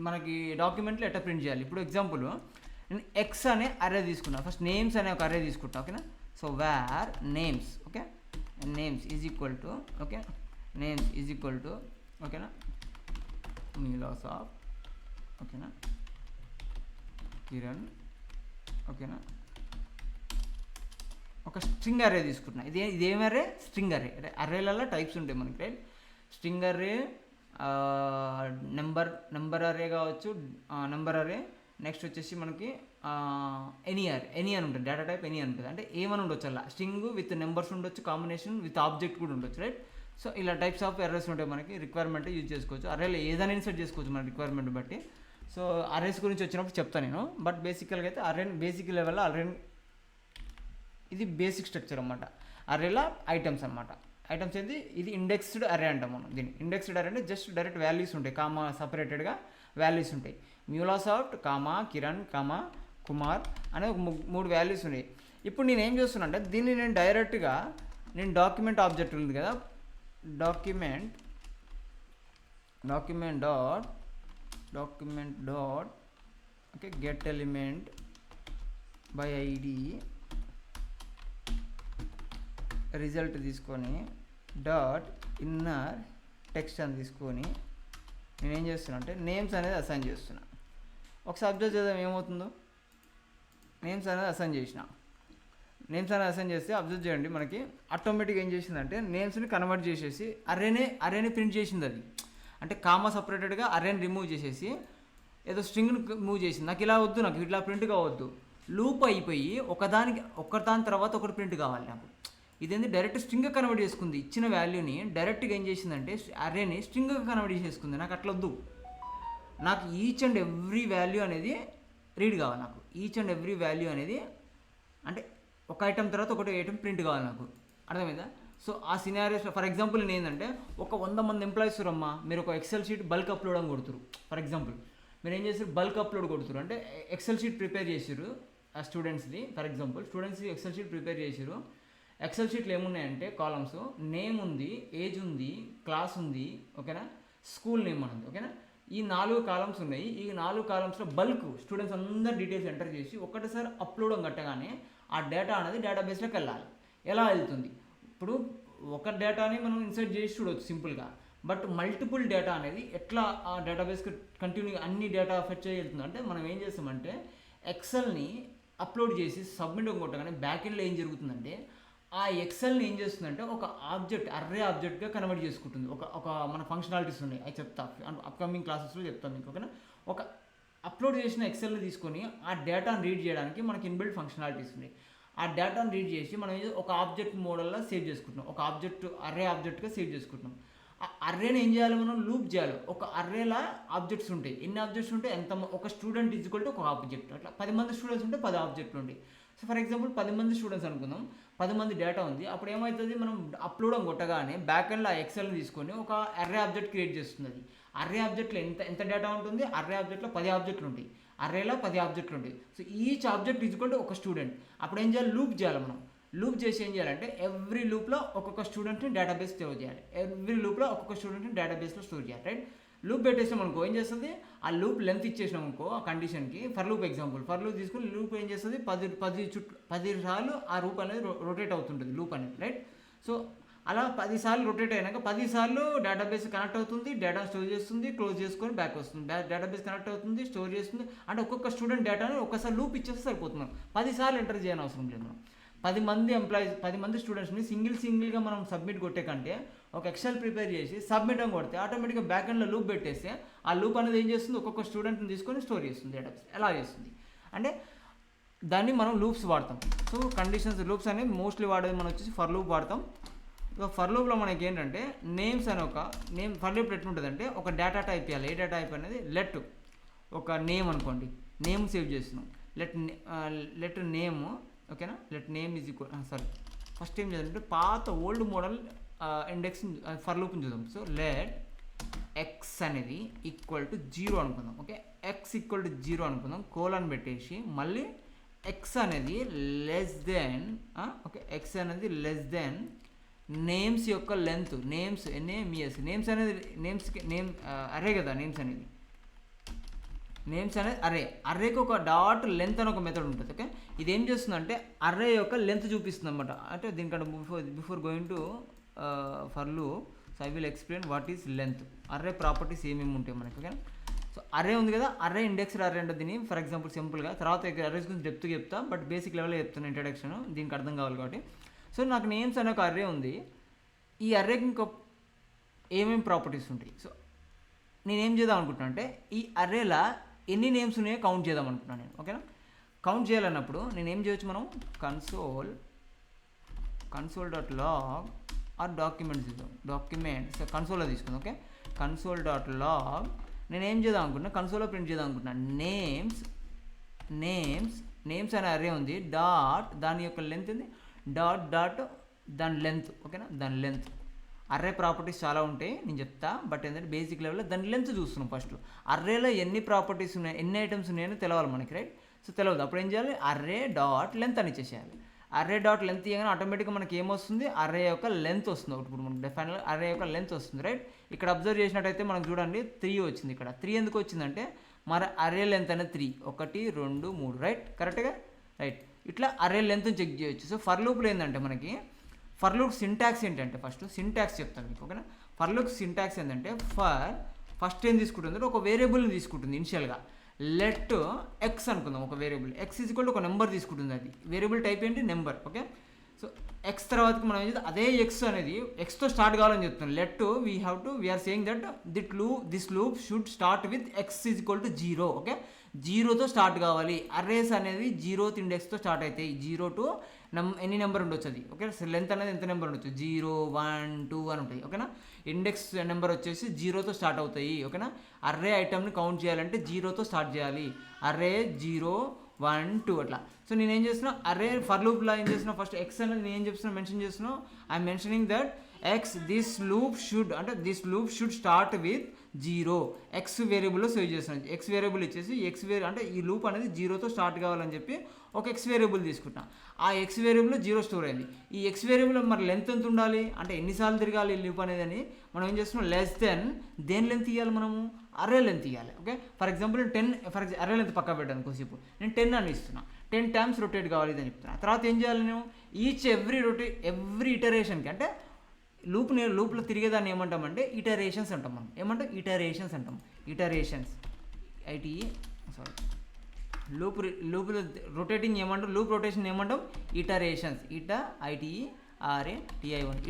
B: మనకి డాక్యుమెంట్లో ఎట్లా ప్రింట్ చేయాలి. ఇప్పుడు ఎగ్జాంపుల్ నేను ఎక్స్ అనే అరే తీసుకున్నా. ఫస్ట్ నేమ్స్ అనే ఒక అరే తీసుకుంటా. ఓకేనా. So where names, okay, names is equal to, okay, names is equal to, ఓకేనా, మీలాస్ ఆఫ్, ఓకేనా, కిరణ్, ఓకేనా, ఒక స్ట్రింగ్ అరే తీసుకుంటున్నా. ఇదేం అరే? స్ట్రింగ్ అరే. అరేలలో టైప్స్ ఉంటాయి మనకి. రైట్, స్ట్రింగ్ అరే, నెంబర్ అరే కావచ్చు, నెంబర్ అరే. నెక్స్ట్ వచ్చేసి మనకి ఎనీ అని ఉంటుంది. డేటా టైప్ ఎనీ అని ఉంటుంది. అంటే ఏమని ఉండొచ్చు అలా. స్ట్రింగ్ విత్ నెంబర్స్ ఉండొచ్చు, కాంబినేషన్ విత్ ఆబ్జెక్ట్ కూడా ఉండొచ్చు. రైట్, సో ఇలా టైప్స్ ఆఫ్ ఎర్రర్స్ ఉంటాయి మనకి. రిక్వైర్మెంట్ యూజ్ చేసుకోవచ్చు. అరేలో ఏదైనా ఇన్సర్ట్ చేసుకోవచ్చు మన రిక్వైర్మెంట్ బట్టి. సో అరేస్ గురించి వచ్చినప్పుడు చెప్తాను నేను. బట్ బేసికల్గా అయితే బేసిక్ లెవెల్లో ఇది బేసిక్ స్ట్రక్చర్ అనమాట. అరేలా ఐటమ్స్ అనమాట. ఐటమ్స్ ఏంటి? ఇది ఇండెక్స్డ్ అరే అంటాం మనం దీన్ని. ఇండెక్స్డ్ అరే అంటే జస్ట్ డైరెక్ట్ వాల్యూస్ ఉంటాయి, కామా సపరేటెడ్గా వాల్యూస్ ఉంటాయి. మ్యూలాసాఫ్ట్, కామా, కిరణ్, కామా, కుమార్ అనే ఒక 3 వాల్యూస్ ఉన్నాయి. ఇప్పుడు నేను ఏం చేస్తున్నా అంటే దీన్ని నేను డైరెక్ట్గా డాక్యుమెంట్ ఆబ్జెక్ట్ ఉంది కదా, document dot okay, get element by ID result తీసుకొని డాట్ ఇన్నర్ టెక్స్ట్ అని తీసుకొని నేనేం చేస్తున్నా అంటే నేమ్స్ అనేది అసైన్ చేస్తున్నా. ఒకసారి అబ్జర్వ్ చేద్దాం ఏమవుతుందో. నేమ్స్ అనేది అసైన్ చేసిన. నేమ్స్ అని అసైన్ చేస్తే అబ్జర్వ్ చేయండి, మనకి ఆటోమేటిక్గా ఏం చేసిందంటే నేమ్స్ని కన్వర్ట్ చేసేసి అరేని ప్రింట్ చేసింది అది. అంటే కామా సపరేటెడ్గా అరేని రిమూవ్ చేసేసి ఏదో స్ట్రింగ్ని మూవ్ చేసింది. నాకు ఇలా వద్దు, నాకు ఇట్లా ప్రింట్ కావద్దు, లూప్ అయిపోయి ఒకదాని తర్వాత ఒకటి ప్రింట్ కావాలి నాకు. ఇదేంది డైరెక్ట్ స్ట్రింగ్గా కన్వర్ట్ చేసుకుంది. ఇచ్చిన వాల్యూని డైరెక్ట్గా ఏం చేసిందంటే అరేని స్ట్రింగ్గా కన్వర్ట్ చేసేసుకుంది. నాకు అట్లా వద్దు, నాకు ఈచ్ అండ్ ఎవ్రీ వాల్యూ అనేది రీడ్ కావాలి. నాకు ఈచ్ అండ్ ఎవ్రీ వాల్యూ అనేది అంటే ఒక ఐటమ్ తర్వాత ఒకటి ఐటమ్ ప్రింట్ కావాలి నాకు. అర్థమైందా? సో ఆ సినారియోస్లో ఫర్ ఎగ్జాంపుల్ నేను ఏంటంటే ఒక 100 మంది ఎంప్లాయీస్ రమ్మా, మీరు ఒక ఎక్సెల్ షీట్ బల్క్ అప్లోడ్ అని కొడుతురు. ఫర్ ఎగ్జాంపుల్ మీరు ఏం చేస్తారు, బల్క్ అప్లోడ్ కొడుతురు అంటే ఎక్సెల్ షీట్ ప్రిపేర్ చేసిరు ఆ స్టూడెంట్స్ది. ఫర్ ఎగ్జాంపుల్ స్టూడెంట్స్ది ఎక్సెల్ షీట్ ప్రిపేర్ చేసిరు. ఎక్సెల్ షీట్లో ఏమున్నాయంటే కాలమ్స్, నేమ్ ఉంది, ఏజ్ ఉంది, క్లాస్ ఉంది, ఓకేనా, స్కూల్ నేమ్ అనేది, ఓకేనా. ఈ 4 కాలమ్స్ ఉన్నాయి. ఈ 4 కాలమ్స్లో బల్క్ స్టూడెంట్స్ అందరు డీటెయిల్స్ ఎంటర్ చేసి ఒకటిసారి అప్లోడ్ కట్టగానే ఆ డేటా అనేది డేటాబేస్లోకి వెళ్ళాలి. ఎలా వెళ్తుంది? ఇప్పుడు ఒక డేటాని మనం ఇన్సర్ట్ చేసి చూడవచ్చు సింపుల్గా, బట్ మల్టిపుల్ డేటా అనేది ఎట్లా ఆ డేటాబేస్కి కంటిన్యూగా అన్ని డేటా ఫెచ్ చేయగలుగుతుంది అంటే మనం ఏం చేస్తామంటే ఎక్సెల్ని అప్లోడ్ చేసి సబ్మిట్ కొట్టగానే బ్యాక్ ఎండ్లో ఏం జరుగుతుందంటే ఆ ఎక్సెల్ని ఏం చేస్తుందంటే ఒక ఆబ్జెక్ట్ అర్రే ఆబ్జెక్ట్గా కన్వర్ట్ చేసుకుంటుంది. ఒక మన ఫంక్షనాలిటీస్ ఉన్నాయి, అవి చెప్తా అప్కమింగ్ క్లాసెస్లో చెప్తాను మీకు, ఓకేనా. ఒక అప్లోడ్ చేసిన ఎక్సెల్ని తీసుకొని ఆ డేటాను రీడ్ చేయడానికి మనకి ఇన్బిల్ట్ ఫంక్షనాలిటీస్ ఉన్నాయి. ఆ డేటాను రీడ్ చేసి మనం ఒక ఆబ్జెక్ట్ మోడల్లో సేవ్ చేసుకుంటున్నాం, ఒక ఆబ్జెక్ట్ అర్రే ఆబ్జెక్ట్గా సేవ్ చేసుకుంటున్నాం. ఆ అర్రేని ఏం చేయాలి, మనం లూప్ చేయాలి. ఒక అర్రేలా ఆబ్జెక్ట్స్ ఉంటాయి. ఎన్ని ఆబ్జెక్ట్స్ ఉంటాయి, ఒక స్టూడెంట్ ఈక్వల్ టు ఒక ఆబ్జెక్ట్. అట్లా 10 మంది స్టూడెంట్స్ ఉంటే 10 ఆబ్జెక్టులు ఉంటాయి. సో ఫర్ ఎగ్జాంపుల్ 10 మంది స్టూడెంట్స్ అనుకుందాం, 10 మంది డేటా ఉంది. అప్పుడు ఏమవుతుంది, మనం అప్లోడ్ కొట్టగానే బ్యాక్ ఎండ్లో ఆ ఎక్సెల్ని తీసుకొని ఒక అర్రే ఆబ్జెక్ట్ క్రియేట్ చేస్తుంది. అది అర్రే ఆబ్జెక్ట్లో ఎంత డేటా ఉంటుంది, అర్రే ఆబ్జెక్ట్లో 10 ఆబ్జెక్టులు ఉంటాయి, అర్రేలో 10 ఆబ్జెక్టులు ఉంటాయి. So each object equal to ఒక స్టూడెంట్. అప్పుడు ఏం చేయాలి, లూప్ చేయాలి. మనం లూప్ చేసి ఏం చేయాలంటే ఎవ్రీ లూప్లో ఒక్కొక్క స్టూడెంట్ని డేటాబేస్ స్టోర్ చేయాలి, ఎవ్రీ లూప్లో ఒక్కొక్క స్టూడెంట్ని డేటాబేస్లో స్టోర్ చేయాలి, రైట్. లూప్ పెట్టేసినాం అనుకో ఏం చేస్తుంది, ఆ లూప్ లెంత్ ఇచ్చేసినాం అనుకో ఆ కండిషన్కి. For loop example, for loop తీసుకుని లూప్ ఏం చేస్తుంది, 10 సార్లు ఆ లూప్ అనేది రొటేట్ అవుతుంటుంది, లూప్ అనేది, రైట్. సో అలా 10 సార్లు రొటేట్ అయినాక 10 సార్లు డేటాబేస్ కనెక్ట్ అవుతుంది, డేటా స్టోర్ చేస్తుంది, క్లోజ్ చేసుకొని బ్యాక్ వస్తుంది, డేటాబేస్ కనెక్ట్ అవుతుంది, స్టోర్ చేస్తుంది. అంటే ఒక్కొక్క స్టూడెంట్ డేటాని ఒక్కసారి లూప్ ఇచ్చేస్తే సరిపోతున్నాం. 10 సార్లు ఎంటర్ చేయని అవసరం లేదు. మనం 10 మంది ఎంప్లాయీస్ 10 మంది స్టూడెంట్స్ని సింగిల్గా మనం సబ్మిట్ కొట్టే కంటే ఒక ఎక్సెల్ ప్రిపేర్ చేసి సబ్మిట్ అని కొడితే ఆటోమేటిక్గా బ్యాక్ ఎండ్లో లూప్ పెట్టేస్తే ఆ లూప్ అనేది ఏం చేస్తుంది, ఒక్కొక్క స్టూడెంట్ని తీసుకొని స్టోర్ చేస్తుంది డేటాబేస్. ఎలా చేస్తుంది అంటే దాన్ని మనం లూప్స్ వాడతాం. సో కండిషన్స్ లూప్స్ అనేవి మోస్ట్లీ వాడేది మనం వచ్చేసి ఫర్ లూప్ వాడతాం. సో ఫర్ లూప్లో మనకి ఏంటంటే నేమ్స్ అని ఒక నేమ్ ఫర్ లూప్ ఎట్లుంటుందంటే ఒక డేటా టైప్ ఇవ్వాలి. ఏ డేటా టైప్ అనేది లెట్ ఒక నేమ్ అనుకోండి, నేమ్ సేవ్ చేస్తున్నాం, లెట్ నేమ్, ఓకేనా. Let name is equal first ఏం చేయాలంటే పాత ఓల్డ్ మోడల్ ఇండెక్స్ ఫర్ లూప్ని చూద్దాం. సో లెట్ ఎక్స్ అనేది ఈక్వల్ టు 0 అనుకుందాం, ఓకే. ఎక్స్ ఈక్వల్ టు 0 అనుకుందాం, కోలన్ పెట్టేసి మళ్ళీ ఎక్స్ అనేది లెస్ దెన్, ఓకే, ఎక్స్ అనేది లెస్ దెన్ నేమ్స్ యొక్క లెంత్, నేమ్స్ నేమ్స్ అనేది నేమ్ అరే కదా, నేమ్స్ అనేది అర్రేకి ఒక డాట్ లెంత్ అని ఒక మెథడ్ ఉంటుంది, ఓకే. ఇది ఏం చేస్తుందంటే అర్రే యొక్క లెంత్ చూపిస్తుంది అనమాట. అంటే దీనికంటే before going to for loop so I will explain what is length. Array properties ఏమేమి ఉంటాయి మనకి, ఓకే. సో అర్రే ఉంది కదా, అర్రే ఇండెక్స్డ్ అర్రే అంటే దీన్ని ఫర్ ఎగ్జాంపుల్ సింపుల్గా తర్వాత అర్రేస్ గురించి డెప్త్గా చెప్తా, బట్ బేసిక్ లెవెల్లో చెప్తాను ఇంట్రడక్షన్, దీనికి అర్థం కావాలి కాబట్టి. సో నాకు నేమ్స్ అనే ఒక అర్రే ఉంది. ఈ అర్రేకి ఇంకో ఏమేమి ప్రాపర్టీస్ ఉంటాయి. సో నేనేం చేద్దాం అనుకుంటున్నాను అంటే ఈ అర్రేలా ఎన్ని నేమ్స్ ఉన్నాయో కౌంట్ చేద్దాం అనుకుంటున్నాను నేను, ఓకేనా. కౌంట్ చేయాలన్నప్పుడు నేను ఏం చేయొచ్చు, మనం console.log ఆర్ డాక్యుమెంట్స్ కన్సోల్లో తీసుకుందాం, ఓకే. console.log నేను ఏం చేద్దాం అనుకుంటున్నా, కన్సోల్లో ప్రింట్ చేద్దాం అనుకుంటున్నాను. నేమ్స్ అనే అర్రే ఉంది, డాట్ దాని యొక్క లెంత్ ఉంది, డాట్ దాని లెంత్, ఓకేనా. దాని లెంత్ అర్రే ప్రాపర్టీస్ చాలా ఉంటాయి నేను చెప్తా, బట్ ఏంటంటే బేసిక్ లెవెల్లో దాని లెంత్ చూస్తున్నాం. ఫస్ట్ అర్రేలో ఎన్ని ప్రాపర్టీస్ ఉన్నాయి, ఎన్ని ఐటమ్స్ ఉన్నాయని తెలవాలి మనకి, రైట్. సో తెలియదు, అప్పుడు ఏం చేయాలి, అర్రే డాట్ లెంత్ అని ఇచ్చేసేయాలి. అర్రే డాట్ లెంత్ ఇవ్వగానే ఆటోమేటిక్గా మనకి ఏమొస్తుంది, అర్రే యొక్క లెంత్ వస్తుంది. ఇప్పుడు మనకి ఫైనల్ అర్రే యొక్క లెంత్ వస్తుంది, రైట్. ఇక్కడ అబ్జర్వ్ చేసినట్టయితే మనకు చూడండి 3 వచ్చింది. ఇక్కడ 3 ఎందుకు వచ్చిందంటే మరి అర్రే లెంత్ అనేది 3 1 2 3, రైట్, కరెక్ట్గా, రైట్. ఇట్లా అర్రే లెంత్ని చెక్ చేయొచ్చు. సో ఫర్ లూప్లో ఏంటంటే మనకి ఫర్ లూప్ సింటాక్స్ ఏంటంటే ఫస్ట్ సింటాక్స్ చెప్తాను మీకు, ఓకేనా. ఫర్ లూప్ సింటాక్స్ ఏంటంటే ఫస్ట్ ఏం తీసుకుంటుంది, ఒక వేరియబుల్ని తీసుకుంటుంది ఇనిషియల్గా. లెట్ ఎక్స్ అనుకుందాం, ఒక variable X is equal to ఒక నెంబర్ తీసుకుంటుంది, అది వేరియబుల్ టైప్ ఏంటి నెంబర్. ఓకే, సో ఎక్స్ తర్వాతకి మనం ఏం చేద్దాం, అదే ఎక్స్ అనేది ఎక్స్తో స్టార్ట్ కావాలని చెప్తున్నాం. Let we're saying that this loop should start with X is equal to 0. Okay, 0తో స్టార్ట్ కావాలి. అర్రేస్ అనేది 0th ఇండెక్స్తో స్టార్ట్ అవుతాయి. 0 to ఎన్ని నెంబర్ ఉండొచ్చు అది. ఓకే, లెంత్ అనేది ఎంత నెంబర్ ఉండొచ్చు, 0, 1, 2 అని ఉంటాయి. ఓకేనా, ఇండెక్స్ నెంబర్ వచ్చేసి 0తో స్టార్ట్ అవుతాయి. ఓకేనా, అర్రే ఐటమ్ని కౌంట్ చేయాలంటే 0తో స్టార్ట్ చేయాలి. అర్రే 0, 1, 2 అట్లా. సో నేను ఏం చేస్తున్నా, అర్రే ఫర్ లూప్లో ఏం చేస్తున్నా, ఫస్ట్ ఎక్స్ అనేది నేను ఏం చెప్తున్నా, మెన్షన్ చేస్తున్నా. I'm mentioning that X this loop should start with 0. X వేరియబుల్లో సేవ్ చేస్తున్నాను. ఎక్స్ వేరియబుల్ ఇచ్చేసి అంటే ఈ లూప్ అనేది 0తో స్టార్ట్ కావాలని చెప్పి ఒక ఎక్స్ వేరియబుల్ తీసుకుంటాం. ఆ ఎక్స్ వేరియబుల్లో 0 స్టోర్ అయింది. ఈ ఎక్స్ వేరియబుల్ మరి లెంత్ ఎంత ఉండాలి అంటే ఎన్నిసార్లు తిరగాలి ఈ లూప్ అనేది అని మనం ఏం చేస్తున్నాం, లెస్ దెన్ దేని లెంత్ ఇవ్వాలి, మనము అర్రే లెంత్ ఇవ్వాలి. Okay, for example 10, array length పక్క పెట్టాను కొద్దిసేపు, నేను 10 అని ఇస్తున్నా. 10 times రొటేట్ కావాలి అని చెప్తున్నా. తర్వాత ఏం చేయాలి, నేను ఈచ్ ఎవ్రీ ఇటరేషన్కి అంటే లూప్లో తిరిగేదాన్ని ఏమంటామంటే ఇటరేషన్స్ అంటాం. మనం ఏమంటాం, ఇటరేషన్స్ అంటాం. ఇటరేషన్స్ లూప్లో రొటేటింగ్ ఏమంటాం, లూప్ రొటేషన్ ఏమంటాం, iterations. ITERATION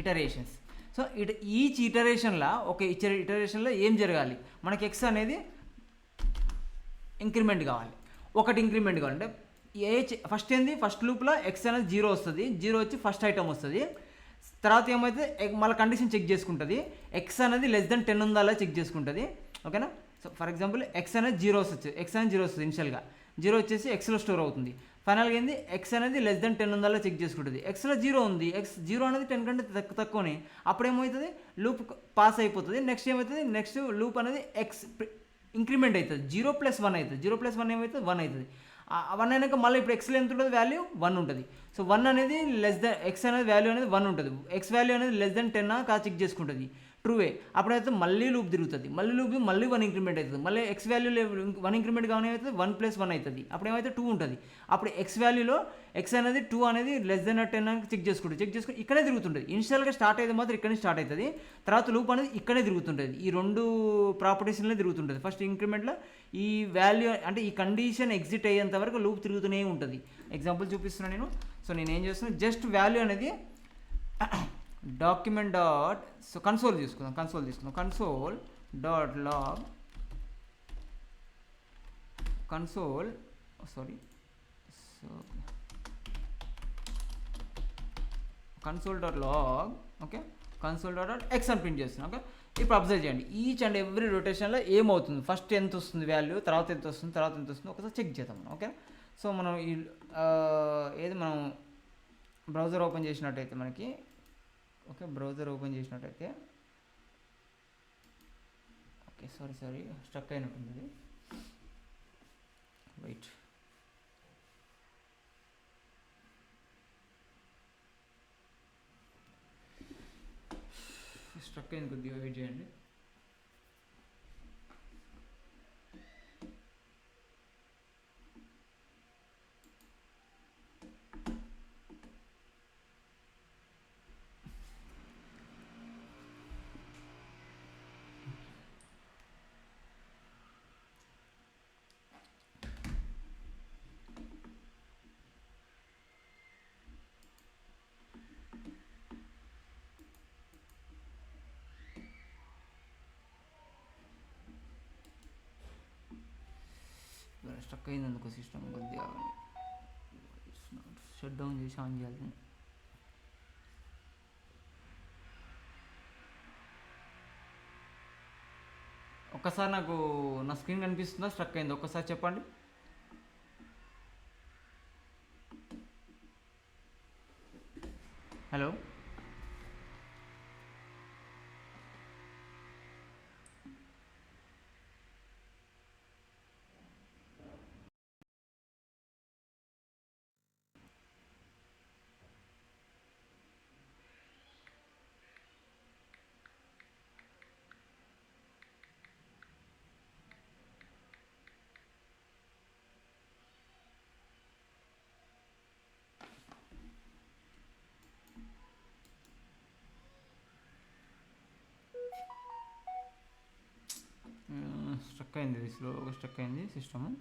B: iterations. So each ఇటరేషన్లో ఏం జరగాలి, మనకి ఎక్స్ అనేది ఇంక్రిమెంట్ కావాలి, ఒకటి ఇంక్రిమెంట్ కావాలంటే ఫస్ట్ లూప్లో ఎక్స్ అనేది 0 వస్తుంది. 0 వచ్చి ఫస్ట్ ఐటమ్ వస్తుంది. తర్వాత ఏమైతే మళ్ళీ కండిషన్ చెక్ చేసుకుంటుంది, ఎక్స్ అనేది లెస్ దెన్ 10 ఉందా అలా చెక్ చేసుకుంటుంది. ఓకేనా, సో ఫర్ ఎగ్జాంపుల్ ఎక్స్ అనేది 0 వస్తుంది. ఎక్స్ అనేది 0 వస్తుంది ఇనిషియల్గా. 0 వచ్చేసి ఎక్స్లో స్టోర్ అవుతుంది. ఫైనల్గా ఏంది, ఎక్స్ అనేది లెస్ దెన్ 10 ఉందా చెక్ చేసుకుంటుంది. ఎక్స్లో 0 ఉంది, ఎక్స్ 0 అనేది 10 కంటే తక్కువని. అప్పుడు ఏమవుతుంది, లూప్ పాస్ అయిపోతుంది. నెక్స్ట్ ఏమవుతుంది, నెక్స్ట్ లూప్ అనేది ఎక్స్ ఇంక్రిమెంట్ అవుతుంది. 0 + 1 అవుతుంది. 0 + 1 ఏమవుతుంది, 1 అవుతుంది. 1 అయినాక మళ్ళీ ఇప్పుడు ఎక్స్లో ఎంత ఉంటుంది, వాల్యూ 1 ఉంటుంది. సో 1 అనేది లెస్ దెన్ ఎక్స్ అనేది వాల్యూ అనేది 1 ఉంటుంది. ఎక్స్ వాల్యూ అనేది లెస్ దెన్ 10 కాదు చెక్ చేసుకుంటుంది. ట్రూవే. అప్పుడైతే మళ్ళీ లూప్ తిరుగుతుంది. మళ్ళీ 1 ఇంక్రిమెంట్ అవుతుంది. మళ్ళీ ఎక్స్ వాల్యూ 1 ఇంక్రిమెంట్ కానీ అవుతుంది, 1 + 1 అవుతుంది. అప్పుడు ఏమైతే 2 ఉంటుంది. అప్పుడు ఎక్స్ వాల్యూలో ఎక్స్ అనేది 2 అనేది లెస్ దెన్ 10 అని చెక్ చేసుకుని ఇక్కడే తిరుగుతుంటుంది. ఇనిషియల్గా స్టార్ట్ అయితే మాత్రం ఇక్కడే స్టార్ట్ అవుతుంది. తర్వాత లూప్ అనేది ఇక్కడే తిరుగుతుంటుంది. ఈ 2 ప్రాపర్టీస్లోనే తిరుగుతుంటుంది. ఫస్ట్ ఇంక్రిమెంట్లో ఈ వాల్యూ అంటే ఈ కండిషన్ ఎగ్జిట్ అయ్యేంత వరకు లూప్ తిరుగుతూనే ఉంటుంది. ఎగ్జాంపుల్ చూపిస్తున్నాను నేను. సో నేను ఏం చేస్తున్నాను, జస్ట్ వాల్యూ అనేది డాక్యుమెంట్ డాట్ కన్సోల్ తీసుకుందాం. Console dot log okay, console dot X అని ప్రింట్ చేస్తున్నాం. ఓకే, ఇప్పుడు అబ్జర్వ్ చేయండి, ఈచ్ అండ్ ఎవ్రీ రొటేషన్లో ఏమవుతుంది, ఫస్ట్ ఎంత వస్తుంది వాల్యూ, తర్వాత ఎంత వస్తుంది ఒకసారి చెక్ చేద్దాం మనం. ఓకే, సో మనం ఏది మనం బ్రౌజర్ ఓపెన్ చేసినట్టయితే మనకి, ఓకే సారీ స్ట్రక్ అయినట్టుంది. వెయిట్, స్ట్రక్ అయింది, కొద్దిగా వెయిట్ చేయండి. స్ట్రక్ అయింది అందుకు సిస్టమ్, కొద్దిగా షట్ డౌన్ చేసి ఆన్ చేయాలి. ఒక్కసారి నాకు నా స్క్రీన్ కనిపిస్తుందా, స్ట్రక్ అయింది ఒక్కసారి చెప్పండి. హలో, స్ట్రక్ అయింది, ఇది స్లోగా స్ట్రక్ అయింది సిస్టము.